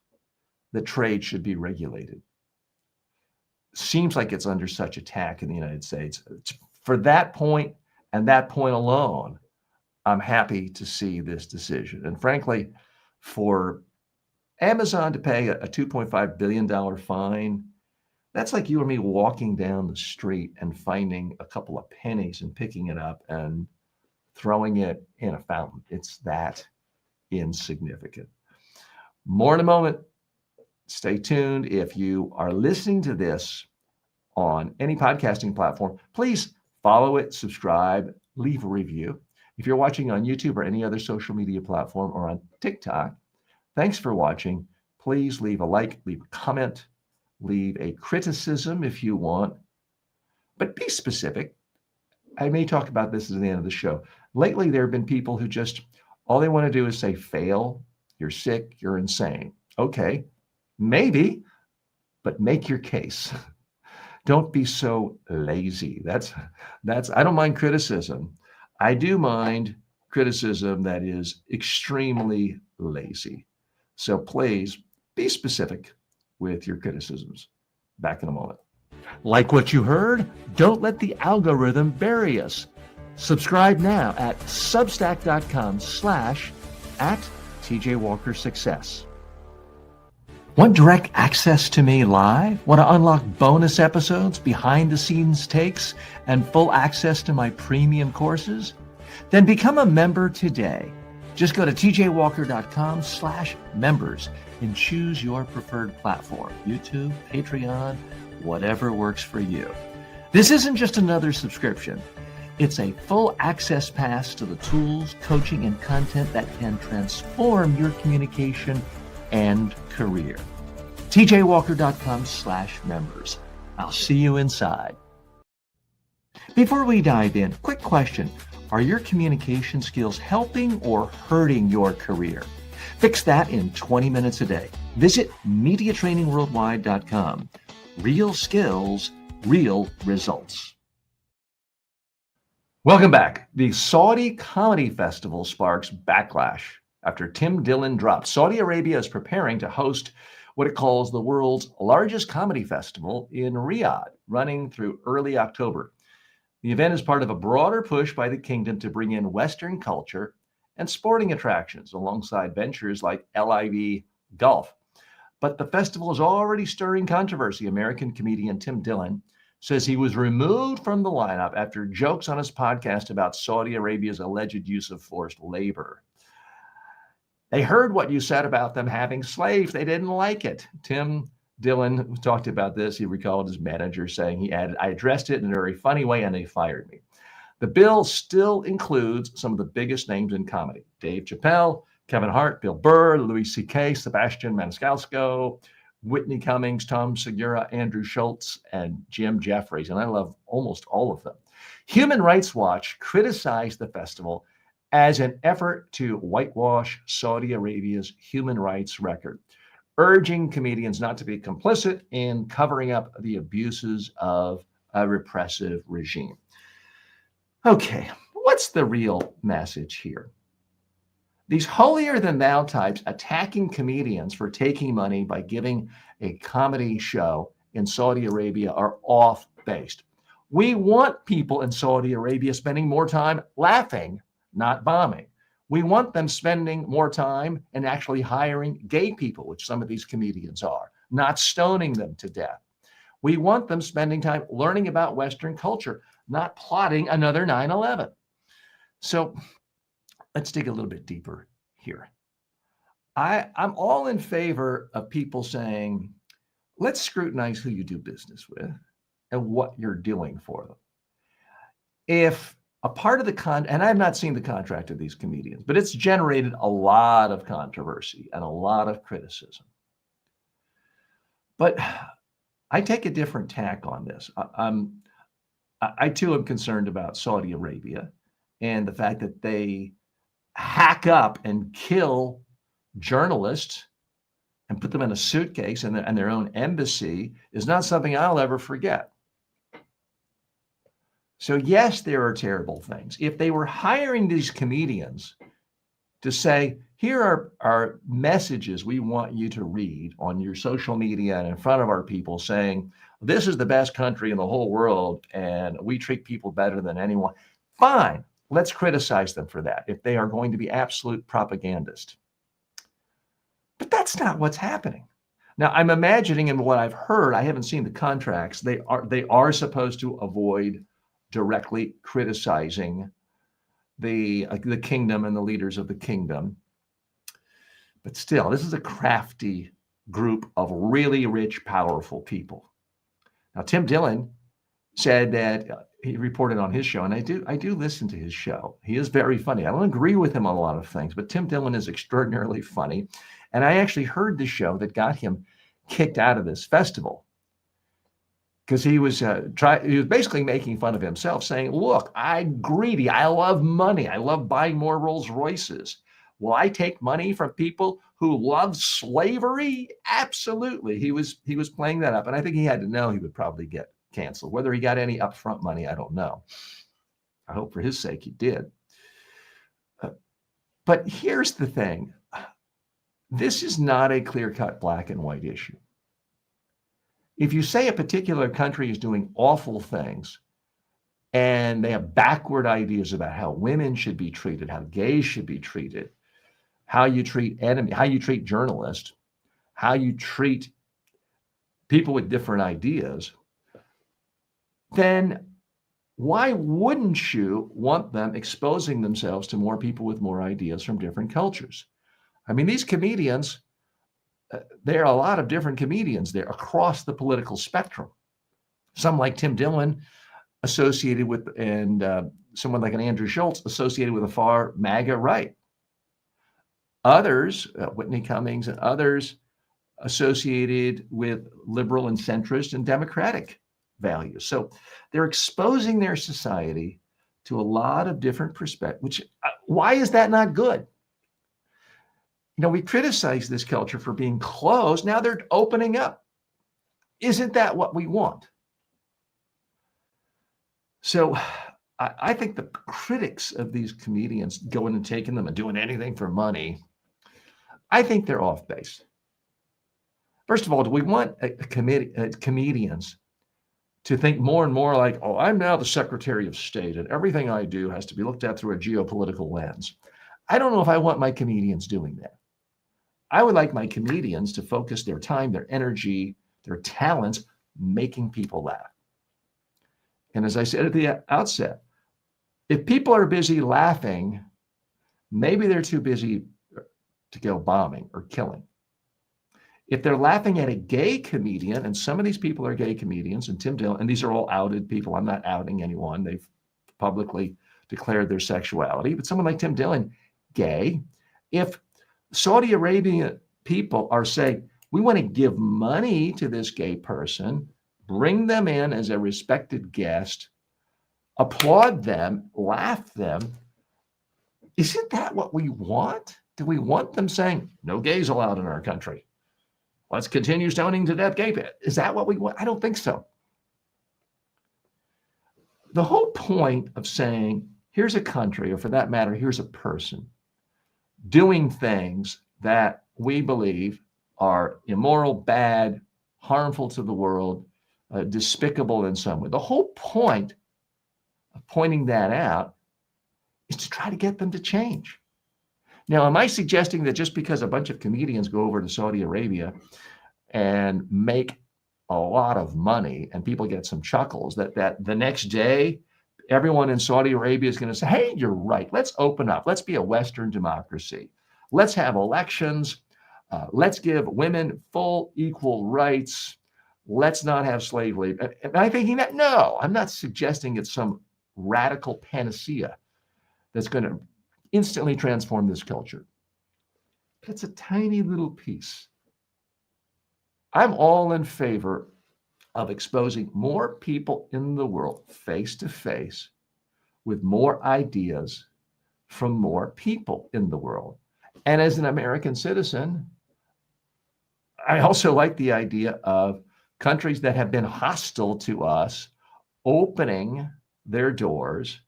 that trade should be regulated seems like it's under such attack in the United States. For that point and that point alone, I'm happy to see this decision. And frankly, for Amazon to pay a $2.5 billion fine, that's like you or me walking down the street and finding a couple of pennies and picking it up and throwing it in a fountain. It's that insignificant. More in a moment. Stay tuned. If you are listening to this on any podcasting platform, please follow it, subscribe, leave a review. If you're watching on YouTube or any other social media platform or on TikTok, thanks for watching. Please leave a like, leave a comment, leave a criticism if you want, but be specific. I may talk about this at the end of the show. Lately, there have been people who just, all they want to do is say, fail, you're sick, you're insane. Okay, maybe, but make your case. Don't be so lazy. That's, I don't mind criticism. I do mind criticism that is extremely lazy. So please be specific with your criticisms. Back in a moment. Like what you heard? Don't let the algorithm bury us. Subscribe now at substack.com/@TJWalkerSuccess. Want direct access to me live? Want to unlock bonus episodes, behind the scenes takes, and full access to my premium courses? Then become a member today. Just go to tjwalker.com/members and choose your preferred platform, YouTube, Patreon, whatever works for you. This isn't just another subscription. It's a full access pass to the tools, coaching, and content that can transform your communication and career. tjwalker.com/members. I'll see you inside. Before we dive in, quick question. Are your communication skills helping or hurting your career? Fix that in 20 minutes a day. Visit MediaTrainingWorldwide.com. Real skills, real results. Welcome back. The Saudi Comedy Festival sparks backlash after Tim Dillon dropped. Saudi Arabia is preparing to host what it calls the world's largest comedy festival in Riyadh, running through early October. The event is part of a broader push by the kingdom to bring in Western culture and sporting attractions alongside ventures like LIV Golf. But the festival is already stirring controversy. American comedian Tim Dillon says he was removed from the lineup after jokes on his podcast about Saudi Arabia's alleged use of forced labor. They heard what you said about them having slaves. They didn't like it. Tim Dillon talked about this. He recalled his manager saying, he added, I addressed it in a very funny way and they fired me. The bill still includes some of the biggest names in comedy. Dave Chappelle, Kevin Hart, Bill Burr, Louis C.K., Sebastian Maniscalco, Whitney Cummings, Tom Segura, Andrew Schultz, and Jim Jeffries. And I love almost all of them. Human Rights Watch criticized the festival as an effort to whitewash Saudi Arabia's human rights record, urging comedians not to be complicit in covering up the abuses of a repressive regime. Okay, what's the real message here? These holier-than-thou types attacking comedians for taking money by giving a comedy show in Saudi Arabia are off-based. We want people in Saudi Arabia spending more time laughing, not bombing. We want them spending more time and actually hiring gay people, which some of these comedians are, not stoning them to death. We want them spending time learning about Western culture, not plotting another 9/11. So let's dig a little bit deeper here. I'm all in favor of people saying, let's scrutinize who you do business with and what you're doing for them. If a part of the and I've not seen the contract of these comedians, but it's generated a lot of controversy and a lot of criticism. But I take a different tack on this. I too am concerned about Saudi Arabia and the fact that they hack up and kill journalists and put them in a suitcase and their own embassy is not something I'll ever forget. So yes, there are terrible things. If they were hiring these comedians to say, here are messages we want you to read on your social media and in front of our people saying, this is the best country in the whole world and we treat people better than anyone. Fine, let's criticize them for that if they are going to be absolute propagandists. But that's not what's happening. Now, I'm imagining, and what I've heard, I haven't seen the contracts, they are supposed to avoid directly criticizing the kingdom and the leaders of the kingdom. But still, this is a crafty group of really rich, powerful people. Now, Tim Dillon said that he reported on his show, and I do listen to his show. He is very funny. I don't agree with him on a lot of things, but Tim Dillon is extraordinarily funny. And I actually heard the show that got him kicked out of this festival because he was basically making fun of himself, saying, look, I'm greedy. I love money. I love buying more Rolls Royces. Will I take money from people who love slavery? Absolutely. He was playing that up. And I think he had to know he would probably get canceled. Whether he got any upfront money, I don't know. I hope for his sake he did. But here's the thing. This is not a clear-cut black and white issue. If you say a particular country is doing awful things and they have backward ideas about how women should be treated, how gays should be treated, how you treat how you treat journalists, how you treat people with different ideas, then why wouldn't you want them exposing themselves to more people with more ideas from different cultures? I mean, these comedians, there are a lot of different comedians there across the political spectrum. Some like Tim Dillon associated with, and someone like an Andrew Schultz associated with a far MAGA right. Others, Whitney Cummings and others, associated with liberal and centrist and democratic values. So they're exposing their society to a lot of different perspectives, which, why is that not good? You know, we criticize this culture for being closed. Now they're opening up. Isn't that what we want? So I think the critics of these comedians going and taking them and doing anything for money, I think they're off base. First of all, do we want comedians to think more and more like, oh, I'm now the Secretary of State and everything I do has to be looked at through a geopolitical lens? I don't know if I want my comedians doing that. I would like my comedians to focus their time, their energy, their talents, making people laugh. And as I said at the outset, if people are busy laughing, maybe they're too busy to go bombing or killing. If they're laughing at a gay comedian, and some of these people are gay comedians, and Tim Dillon, and these are all outed people. I'm not outing anyone. They've publicly declared their sexuality. But someone like Tim Dillon, gay, if Saudi Arabian people are saying, we want to give money to this gay person, bring them in as a respected guest, applaud them, laugh them. Isn't that what we want? Do we want them saying, no gays allowed in our country? Let's continue stoning to death gay people. Is that what we want? I don't think so. The whole point of saying, here's a country, or for that matter, here's a person, doing things that we believe are immoral, bad, harmful to the world, despicable in some way. The whole point of pointing that out is to try to get them to change. Now, am I suggesting that just because a bunch of comedians go over to Saudi Arabia and make a lot of money and people get some chuckles, that the next day everyone in Saudi Arabia is going to say, hey, you're right. Let's open up. Let's be a Western democracy. Let's have elections. Let's give women full equal rights. Let's not have slave labor. Am I thinking that? No, I'm not suggesting it's some radical panacea that's going to instantly transform this culture. But it's a tiny little piece. I'm all in favor of exposing more people in the world face to face with more ideas from more people in the world. And as an American citizen, I also like the idea of countries that have been hostile to us opening their doors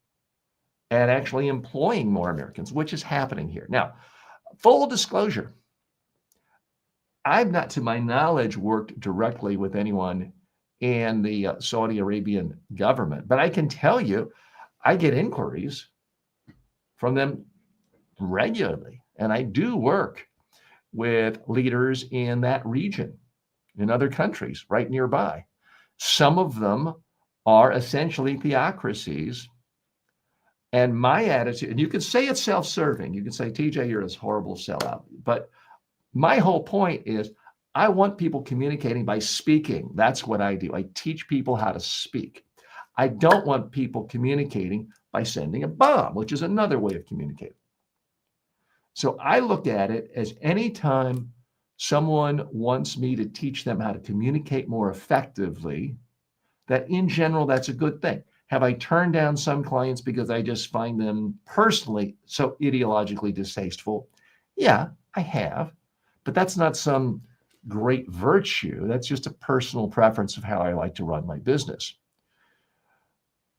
and actually employing more Americans, which is happening here. Now, full disclosure, I've not, to my knowledge, worked directly with anyone in the Saudi Arabian government, but I can tell you, I get inquiries from them regularly, and I do work with leaders in that region, in other countries right nearby. Some of them are essentially theocracies. And my attitude, and you could say it's self-serving, you can say, TJ, you're this horrible sellout, but my whole point is I want people communicating by speaking. That's what I do. I teach people how to speak. I don't want people communicating by sending a bomb, which is another way of communicating. So I look at it as anytime someone wants me to teach them how to communicate more effectively, that in general, that's a good thing. Have I turned down some clients because I just find them personally so ideologically distasteful? Yeah, I have. But that's not some great virtue. That's just a personal preference of how I like to run my business.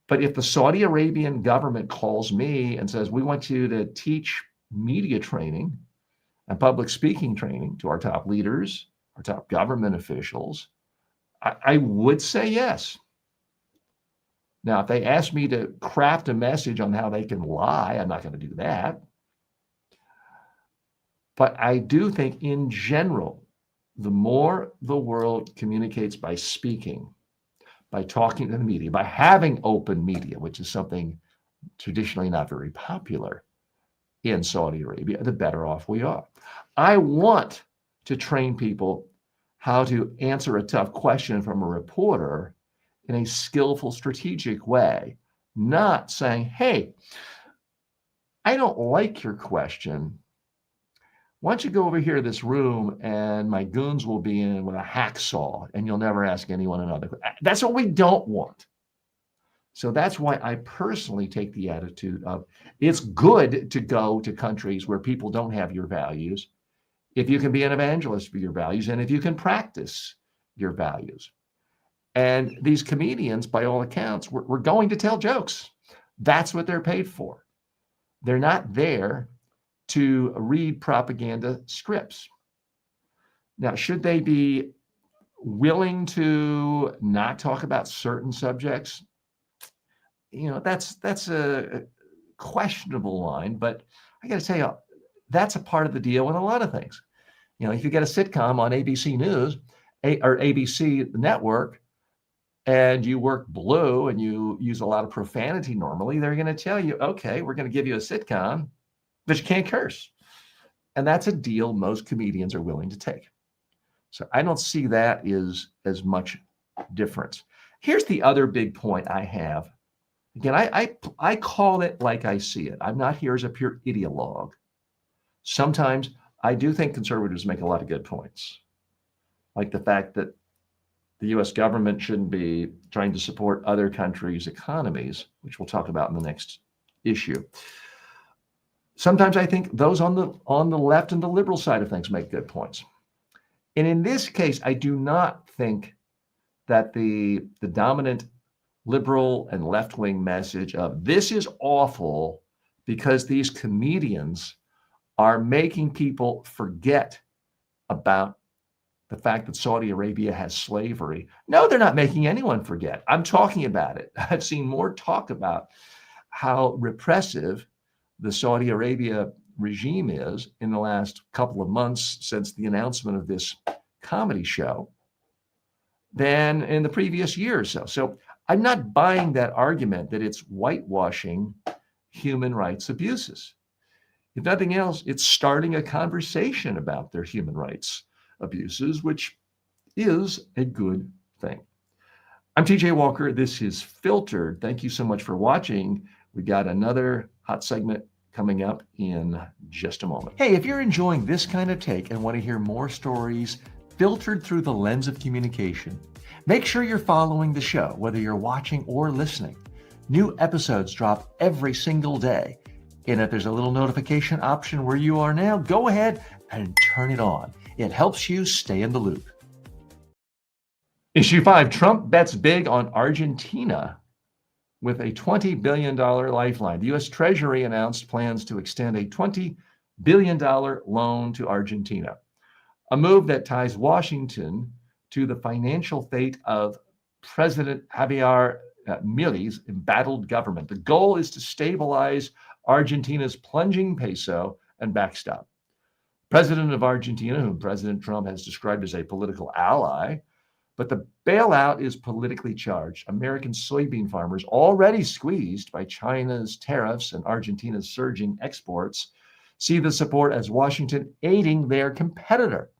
But if the Saudi Arabian government calls me and says, we want you to teach media training and public speaking training to our top leaders, our top government officials, I would say yes. Now, if they ask me to craft a message on how they can lie, I'm not going to do that. But I do think in general, the more the world communicates by speaking, by talking to the media, by having open media, which is something traditionally not very popular in Saudi Arabia, the better off we are. I want to train people how to answer a tough question from a reporter in a skillful, strategic way, not saying, hey, I don't like your question. Why don't you go over here to this room and my goons will be in with a hacksaw and you'll never ask anyone another question. That's what we don't want. So that's why I personally take the attitude of it's good to go to countries where people don't have your values if you can be an evangelist for your values and if you can practice your values. And these comedians, by all accounts, were going to tell jokes. That's what they're paid for. They're not there to read propaganda scripts. Now, should they be willing to not talk about certain subjects? You know, that's a questionable line, but I got to tell you, that's a part of the deal with a lot of things. You know, if you get a sitcom on ABC News or ABC Network, and you work blue and you use a lot of profanity normally, they're going to tell you, okay, we're going to give you a sitcom, but you can't curse. And that's a deal most comedians are willing to take. So I don't see that as much difference. Here's the other big point I have. Again, I call it like I see it. I'm not here as a pure ideologue. Sometimes I do think conservatives make a lot of good points, like the fact that the U.S. government shouldn't be trying to support other countries' economies, which we'll talk about in the next issue. Sometimes I think those on the left and the liberal side of things make good points. And in this case, I do not think that the dominant liberal and left-wing message of this is awful because these comedians are making people forget about the fact that Saudi Arabia has slavery. No, they're not making anyone forget. I'm talking about it. I've seen more talk about how repressive the Saudi Arabia regime is in the last couple of months since the announcement of this comedy show than in the previous year or so. So I'm not buying that argument that it's whitewashing human rights abuses. If nothing else, it's starting a conversation about their human rights abuses, which is a good thing. I'm TJ Walker. This is Filtered. Thank you so much for watching. We got another hot segment coming up in just a moment. Hey, if you're enjoying this kind of take and want to hear more stories filtered through the lens of communication. Make sure you're following the show, whether you're watching or listening. New episodes drop every single day. And if there's a little notification option where you are now, go ahead and turn it on. It helps you stay in the loop. Issue 5, Trump bets big on Argentina with a $20 billion lifeline. The U.S. Treasury announced plans to extend a $20 billion loan to Argentina, a move that ties Washington to the financial fate of President Javier Milei's embattled government. The goal is to stabilize Argentina's plunging peso and backstop. President of Argentina, whom President Trump has described as a political ally, but the bailout is politically charged. American soybean farmers, already squeezed by China's tariffs and Argentina's surging exports, see the support as Washington aiding their competitor.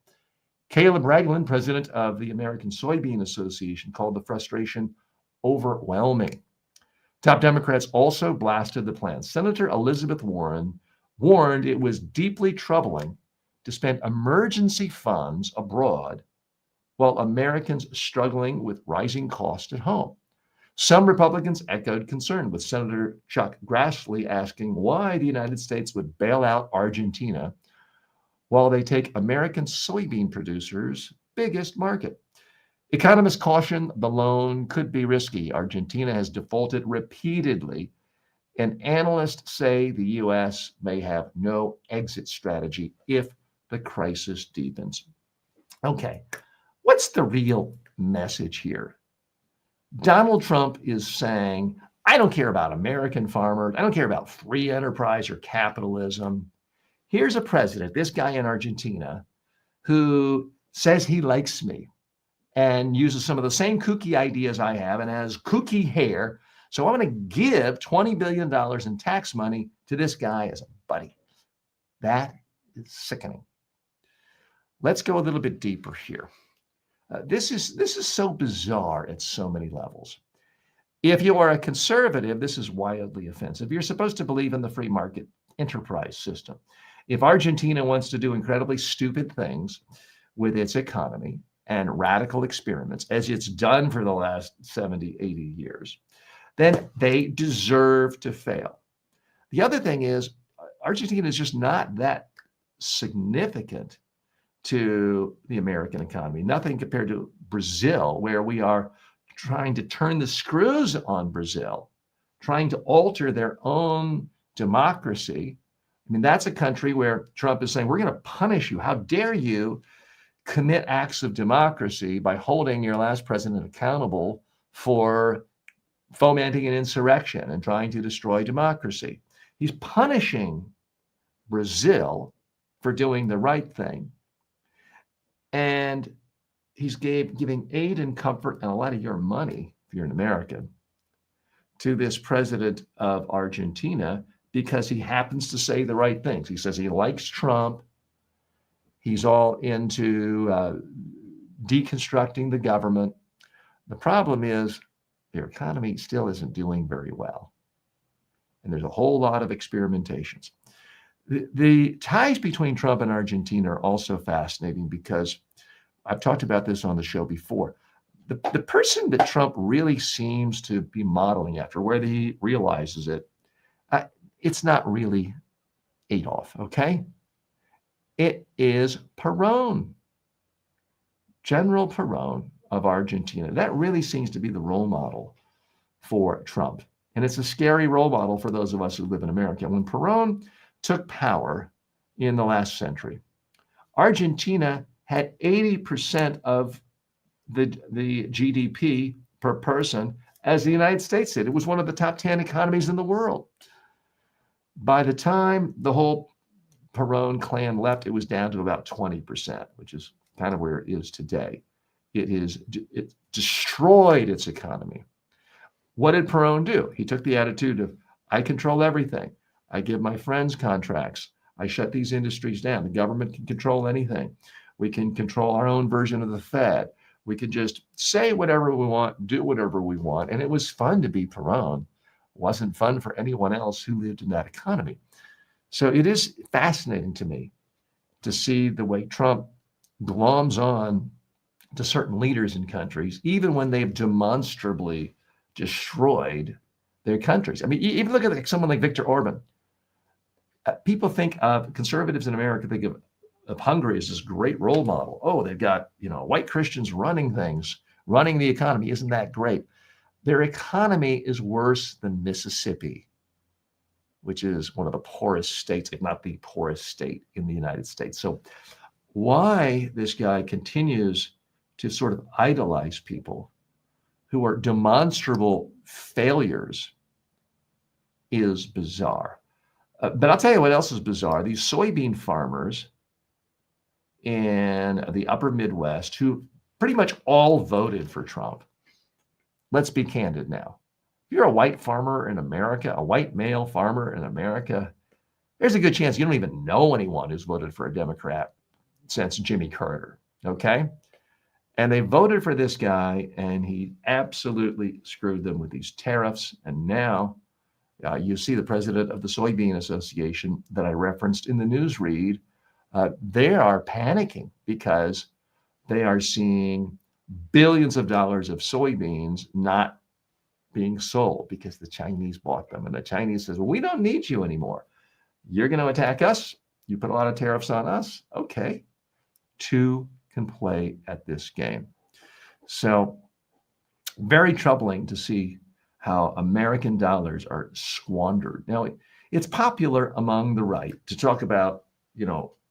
Caleb Ragland, president of the American Soybean Association, called the frustration overwhelming. Top Democrats also blasted the plan. Senator Elizabeth Warren warned it was deeply troubling to spend emergency funds abroad while Americans struggling with rising costs at home. Some Republicans echoed concern, with Senator Chuck Grassley asking why the United States would bail out Argentina while they take American soybean producers' biggest market. Economists caution the loan could be risky. Argentina has defaulted repeatedly, and analysts say the U.S. may have no exit strategy if the crisis deepens. Okay, what's the real message here? Donald Trump is saying, I don't care about American farmers. I don't care about free enterprise or capitalism. Here's a president, this guy in Argentina, who says he likes me and uses some of the same kooky ideas I have and has kooky hair. So I'm going to give $20 billion in tax money to this guy as a buddy. That is sickening. Let's go a little bit deeper here. This is so bizarre at so many levels. If you are a conservative, this is wildly offensive. You're supposed to believe in the free market enterprise system. If Argentina wants to do incredibly stupid things with its economy and radical experiments, as it's done for the last 70, 80 years, then they deserve to fail. The other thing is, Argentina is just not that significant to the American economy. Nothing compared to Brazil, where we are trying to turn the screws on Brazil, trying to alter their own democracy. I mean, that's a country where Trump is saying, we're going to punish you. How dare you commit acts of democracy by holding your last president accountable for fomenting an insurrection and trying to destroy democracy. He's punishing Brazil for doing the right thing. And he's giving aid and comfort and a lot of your money, if you're an American, to this president of Argentina because he happens to say the right things. He says he likes Trump. He's all into deconstructing the government. The problem is their economy still isn't doing very well. And there's a whole lot of experimentations. The ties between Trump and Argentina are also fascinating because I've talked about this on the show before. The person that Trump really seems to be modeling after, whether he realizes it, it's not really Adolf, okay? It is Perón, General Perón of Argentina. That really seems to be the role model for Trump. And it's a scary role model for those of us who live in America. When Perón took power in the last century, Argentina had 80% of the GDP per person as the United States did. It was one of the top 10 economies in the world. By the time the whole Perón clan left, it was down to about 20%, which is kind of where it is today. It destroyed its economy. What did Perón do? He took the attitude of, I control everything. I give my friends contracts. I shut these industries down. The government can control anything. We can control our own version of the Fed. We can just say whatever we want, do whatever we want. And it was fun to be Perón. It wasn't fun for anyone else who lived in that economy. So it is fascinating to me to see the way Trump gloms on to certain leaders in countries, even when they've demonstrably destroyed their countries. I mean, even look at someone like Viktor Orban. People think of conservatives in America, think of Hungary as this great role model. Oh, they've got, white Christians running things, running the economy. Isn't that great? Their economy is worse than Mississippi, which is one of the poorest states, if not the poorest state in the United States. So why this guy continues to sort of idolize people who are demonstrable failures is bizarre. But I'll tell you what else is bizarre. These soybean farmers in the upper Midwest who pretty much all voted for Trump. Let's be candid now. If you're a white farmer in America, a white male farmer in America, there's a good chance you don't even know anyone who's voted for a Democrat since Jimmy Carter, okay? And they voted for this guy, and he absolutely screwed them with these tariffs. And now you see the president of the Soybean Association that I referenced in the newsread, they are panicking because they are seeing billions of dollars of soybeans not being sold because the Chinese bought them. And the Chinese says, well, we don't need you anymore. You're going to attack us. You put a lot of tariffs on us. Okay. Two can play at this game. So very troubling to see how American dollars are squandered. Now, it's popular among the right to talk about,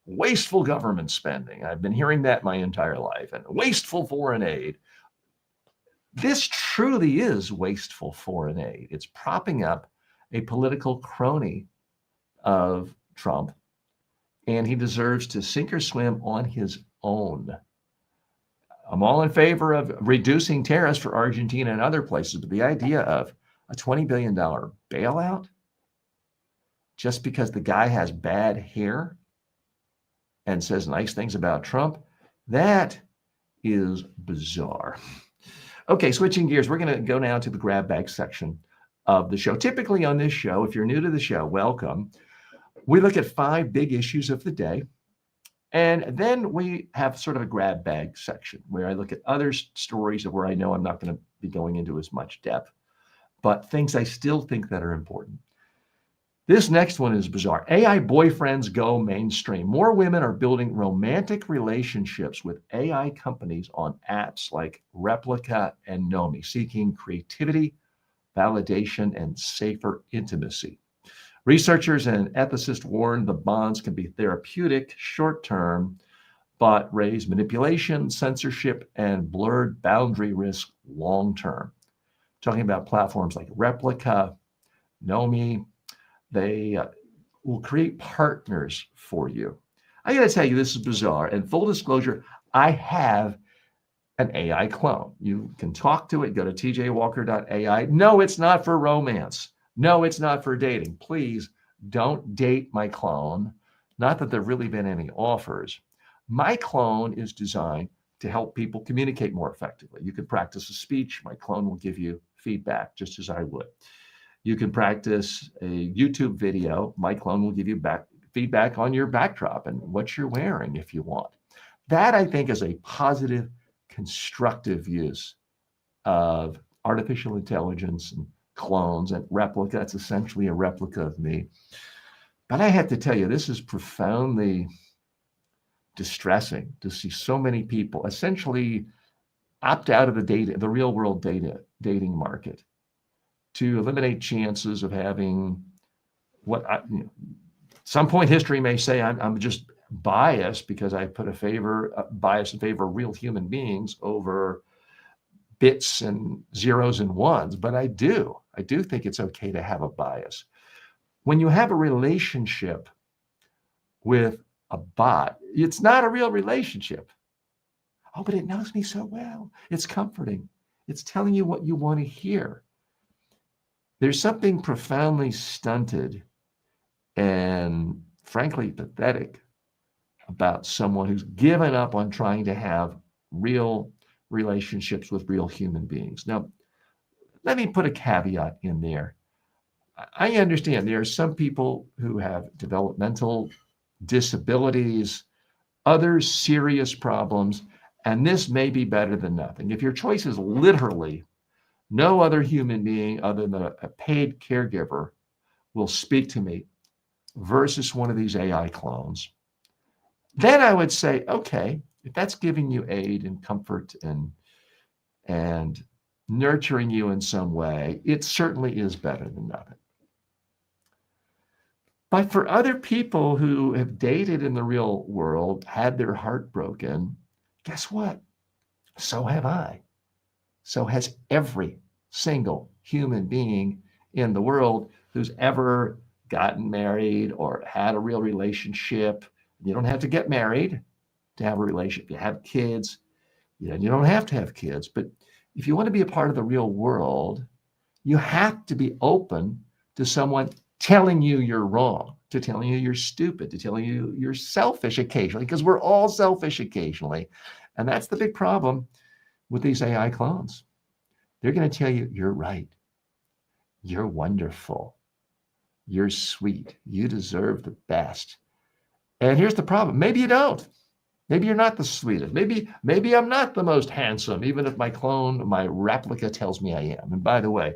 wasteful government spending. I've been hearing that my entire life, and wasteful foreign aid. This truly is wasteful foreign aid. It's propping up a political crony of Trump, and he deserves to sink or swim on his own. I'm all in favor of reducing tariffs for Argentina and other places, but the idea of a $20 billion bailout just because the guy has bad hair and says nice things about Trump, that is bizarre. Okay, switching gears, we're going to go now to the grab bag section of the show. Typically on this show, if you're new to the show, welcome. We look at 5 big issues of the day. And then we have sort of a grab bag section where I look at other stories of where I know I'm not going to be going into as much depth, but things I still think that are important. This next one is bizarre. AI boyfriends go mainstream. More women are building romantic relationships with AI companies on apps like Replica and Nomi, seeking creativity, validation, and safer intimacy. Researchers and ethicists warn the bonds can be therapeutic short-term, but raise manipulation, censorship, and blurred boundary risk long-term. Talking about platforms like Replica, Nomi, they will create partners for you. I got to tell you, this is bizarre. And full disclosure, I have an AI clone. You can talk to it. Go to tjwalker.ai. No, it's not for romance. No, it's not for dating. Please don't date my clone. Not that there've really been any offers. My clone is designed to help people communicate more effectively. You can practice a speech. My clone will give you feedback just as I would. You can practice a YouTube video. My clone will give you feedback on your backdrop and what you're wearing if you want. That, I think, is a positive, constructive use of artificial intelligence and clones and Replica. It's essentially a replica of me. But I have to tell you, this is profoundly distressing to see so many people essentially opt out of the real world dating market to eliminate chances of having what some point history may say I'm just biased because I put bias in favor of real human beings over bits and zeros and ones, but I do think it's okay to have a bias. When you have a relationship with a bot, it's not a real relationship. Oh, but it knows me so well. It's comforting. It's telling you what you want to hear. There's something profoundly stunted and frankly pathetic about someone who's given up on trying to have real relationships with real human beings. Now, let me put a caveat in there. I understand there are some people who have developmental disabilities, other serious problems, and this may be better than nothing. If your choice is literally no other human being other than a paid caregiver will speak to me versus one of these AI clones, then I would say, okay, if that's giving you aid and comfort and nurturing you in some way, it certainly is better than nothing. But for other people who have dated in the real world, had their heart broken, guess what? So have I. So has every single human being in the world who's ever gotten married or had a real relationship. You don't have to get married to have a relationship. You have kids. You don't have to have kids. But if you want to be a part of the real world, you have to be open to someone telling you you're wrong, to telling you you're stupid, to telling you you're selfish occasionally, because we're all selfish occasionally. And that's the big problem with these AI clones. They're going to tell you, you're right. You're wonderful. You're sweet. You deserve the best. And here's the problem. Maybe you don't. Maybe you're not the sweetest. Maybe I'm not the most handsome, even if my clone, my replica tells me I am. And by the way,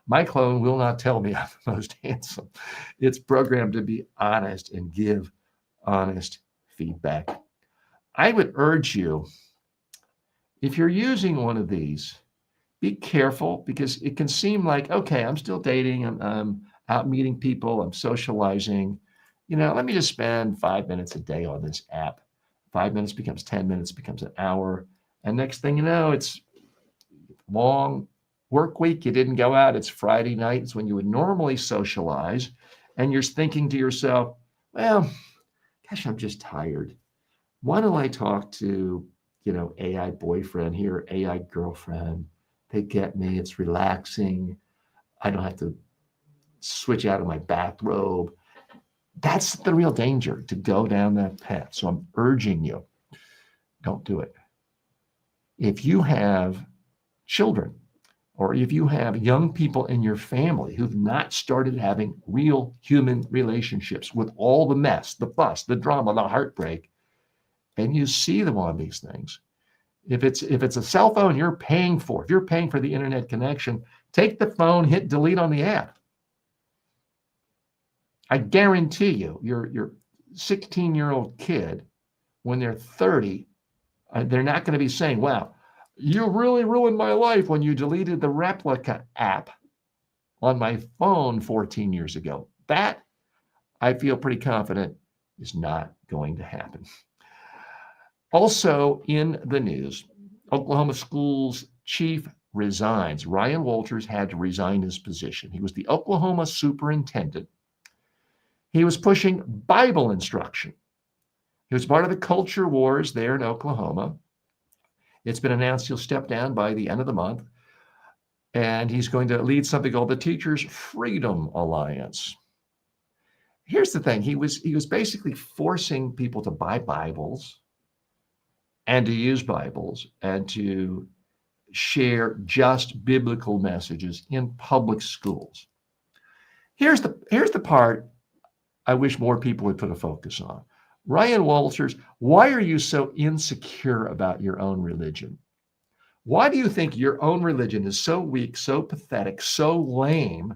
my clone will not tell me I'm the most handsome. It's programmed to be honest and give honest feedback. I would urge you, if you're using one of these, be careful, because it can seem like, okay, I'm still dating, I'm out meeting people, I'm socializing. Let me just spend 5 minutes a day on this app. 5 minutes becomes 10 minutes, becomes an hour. And next thing you know, it's long work week. You didn't go out. It's Friday night. It's when you would normally socialize. And you're thinking to yourself, well, gosh, I'm just tired. Why don't I talk to, AI boyfriend here, AI girlfriend? They get me. It's relaxing. I don't have to switch out of my bathrobe. That's the real danger, to go down that path. So I'm urging you, don't do it. If you have children, or if you have young people in your family who've not started having real human relationships with all the mess, the fuss, the drama, the heartbreak, and you see them on these things, if it's a cell phone you're paying for, if you're paying for the internet connection, take the phone, hit delete on the app. I guarantee you, your 16-year-old kid, when they're 30, they're not going to be saying, wow, you really ruined my life when you deleted the replica app on my phone 14 years ago. That, I feel pretty confident, is not going to happen. Also in the news, Oklahoma schools chief resigns. Ryan Walters had to resign his position. He was the Oklahoma superintendent. He was pushing Bible instruction. He was part of the culture wars there in Oklahoma. It's been announced he'll step down by the end of the month, and he's going to lead something called the Teachers Freedom Alliance. Here's the thing. He was basically forcing people to buy Bibles and to use Bibles and to share just biblical messages in public schools. Here's the part I wish more people would put a focus on. Ryan Walters, why are you so insecure about your own religion? Why do you think your own religion is so weak, so pathetic, so lame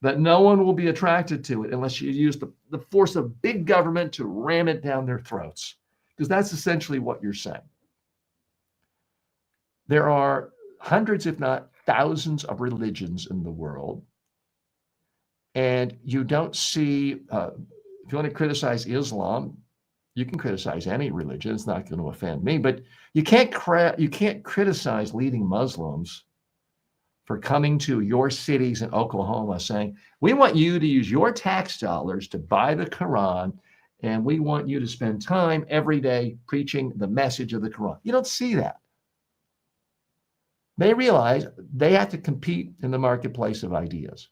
that no one will be attracted to it unless you use the force of big government to ram it down their throats? Because that's essentially what you're saying. There are hundreds, if not thousands, of religions in the world. And you don't see, if you want to criticize Islam, you can criticize any religion. It's not going to offend me. But you can't criticize leading Muslims for coming to your cities in Oklahoma saying, we want you to use your tax dollars to buy the Quran, and we want you to spend time every day preaching the message of the Quran. You don't see that. They realize they have to compete in the marketplace of ideas.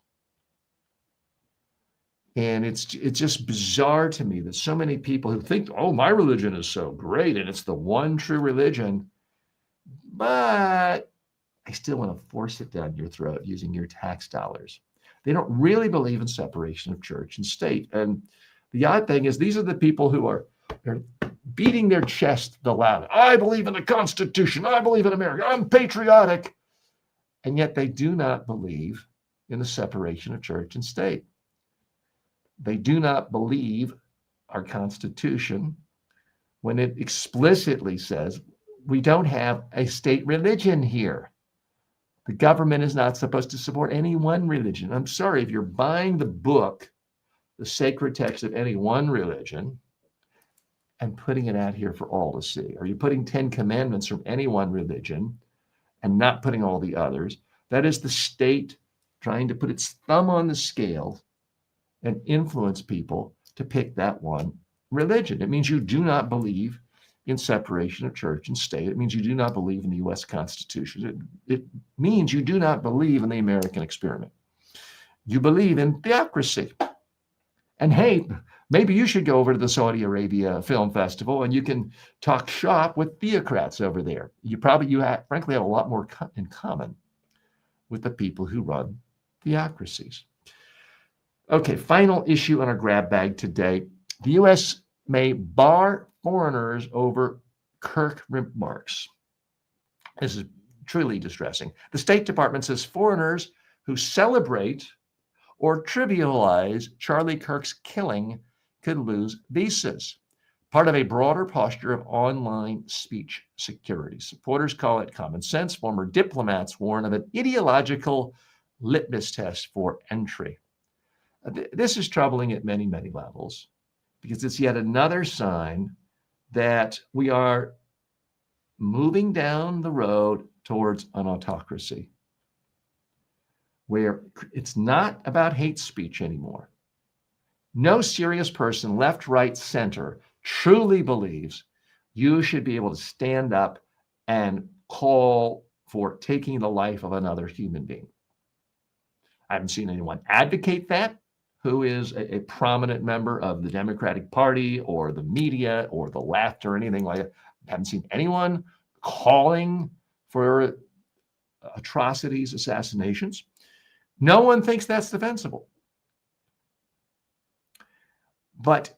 And it's just bizarre to me that so many people who think, oh, my religion is so great and it's the one true religion, but I still want to force it down your throat using your tax dollars. They don't really believe in separation of church and state. And the odd thing is, these are the people who are They're beating their chest the loud. I believe in the Constitution. I believe in America. I'm patriotic. And yet they do not believe in the separation of church and state. They do not believe our Constitution when it explicitly says we don't have a state religion here. The government is not supposed to support any one religion. I'm sorry, if you're buying the book, the sacred text of any one religion, and putting it out here for all to see, or you're putting 10 commandments from any one religion and not putting all the others, that is the state trying to put its thumb on the scale and influence people to pick that one religion. It means you do not believe in separation of church and state. It means you do not believe in the U.S. Constitution. It means you do not believe in the American experiment. You believe in theocracy. And hey, maybe you should go over to the Saudi Arabia Film Festival and you can talk shop with theocrats over there. Frankly have a lot more in common with the people who run theocracies. Okay, final issue on our grab bag today. The U.S. may bar foreigners over Kirk remarks. This is truly distressing. The State Department says foreigners who celebrate or trivialize Charlie Kirk's killing could lose visas, part of a broader posture of online speech security. Supporters call it common sense. Former diplomats warn of an ideological litmus test for entry. This is troubling at many, many levels because it's yet another sign that we are moving down the road towards an autocracy where it's not about hate speech anymore. No serious person, left, right, center, truly believes you should be able to stand up and call for taking the life of another human being. I haven't seen anyone advocate that who is a prominent member of the Democratic Party or the media or the left or anything like that. I haven't seen anyone calling for atrocities, assassinations. No one thinks that's defensible. But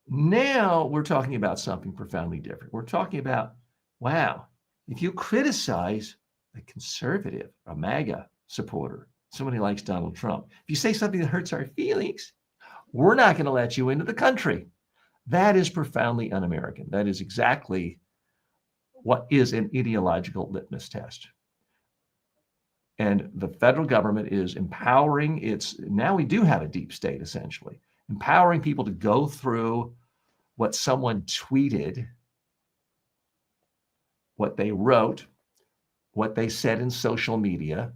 now we're talking about something profoundly different. We're talking about, wow, if you criticize a conservative, a MAGA supporter, somebody likes Donald Trump, if you say something that hurts our feelings, we're not going to let you into the country. That is profoundly un-American. That is exactly what is an ideological litmus test. And the federal government is empowering now we do have a deep state, essentially, empowering people to go through what someone tweeted, what they wrote, what they said in social media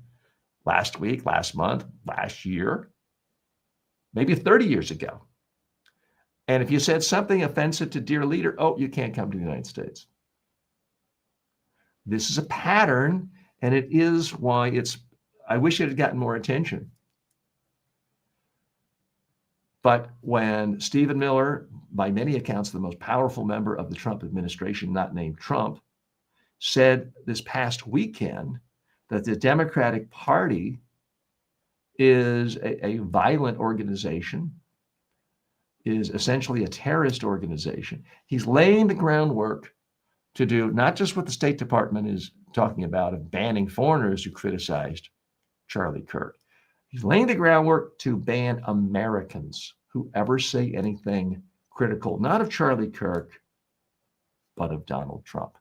last week, last month, last year, maybe 30 years ago. And if you said something offensive to dear leader, oh, you can't come to the United States. This is a pattern, and it is why I wish it had gotten more attention. But when Stephen Miller, by many accounts, the most powerful member of the Trump administration, not named Trump, said this past weekend that the Democratic Party is a violent organization, is essentially a terrorist organization. He's laying the groundwork to do not just what the State Department is talking about of banning foreigners who criticized Charlie Kirk. He's laying the groundwork to ban Americans who ever say anything critical, not of Charlie Kirk, but of Donald Trump.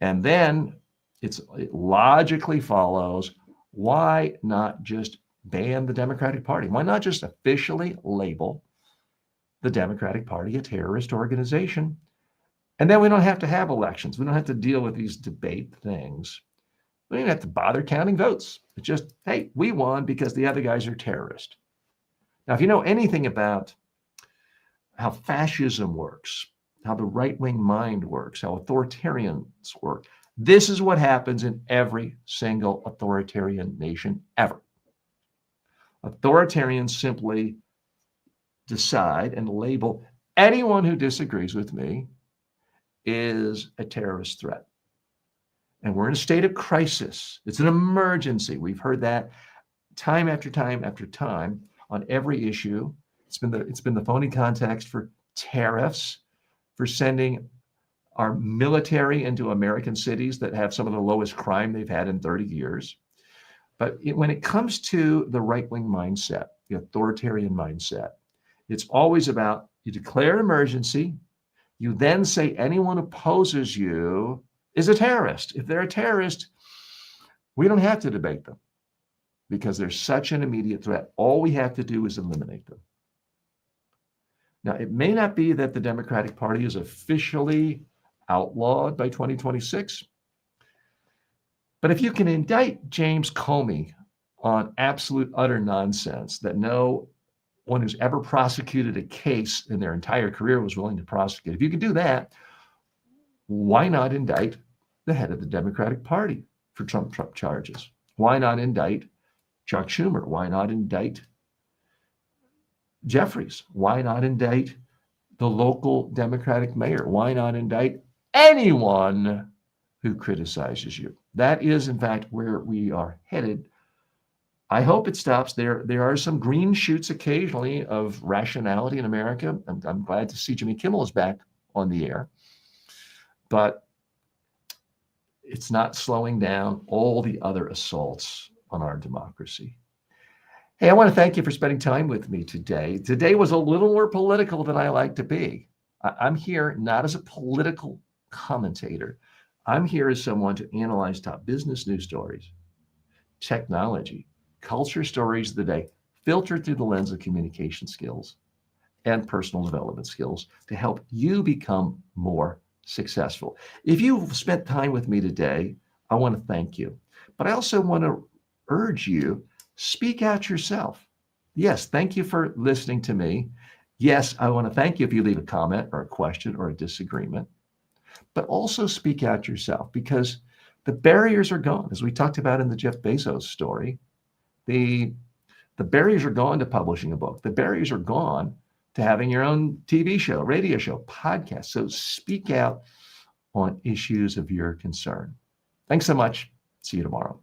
And then it logically follows, why not just ban the Democratic Party? Why not just officially label the Democratic Party a terrorist organization? And then we don't have to have elections. We don't have to deal with these debate things. We don't even have to bother counting votes. It's just, hey, we won because the other guys are terrorists. Now, if you know anything about how fascism works, how the right-wing mind works, how authoritarians work, this is what happens in every single authoritarian nation ever. Authoritarians simply decide and label anyone who disagrees with me is a terrorist threat. And we're in a state of crisis. It's an emergency. We've heard that time after time after time on every issue. It's been the phony context for tariffs, for sending our military into American cities that have some of the lowest crime they've had in 30 years. But when it comes to the right-wing mindset, the authoritarian mindset, it's always about you declare an emergency, you then say anyone who opposes you is a terrorist. If they're a terrorist, we don't have to debate them because they're such an immediate threat. All we have to do is eliminate them. Now, it may not be that the Democratic Party is officially outlawed by 2026, but if you can indict James Comey on absolute utter nonsense that no one who's ever prosecuted a case in their entire career was willing to prosecute, if you can do that, why not indict the head of the Democratic Party for Trump charges? Why not indict Chuck Schumer? Why not indict Jeffries? Why not indict the local Democratic mayor? Why not indict anyone who criticizes you? That is, in fact, where we are headed. I hope it stops there. There are some green shoots occasionally of rationality in America. I'm glad to see Jimmy Kimmel is back on the air, but it's not slowing down all the other assaults on our democracy. Hey, I want to thank you for spending time with me today. Today was a little more political than I like to be. I'm here not as a political commentator. I'm here as someone to analyze top business news stories, technology, culture stories of the day, filtered through the lens of communication skills and personal development skills to help you become more successful. If you've spent time with me today, I want to thank you. But I also want to urge you, speak out yourself. Yes, thank you for listening to me. Yes, I want to thank you if you leave a comment or a question or a disagreement. But also speak out yourself, because the barriers are gone. As we talked about in the Jeff Bezos story, the barriers are gone to publishing a book. The barriers are gone to having your own TV show, radio show, podcast. So speak out on issues of your concern. Thanks so much. See you tomorrow.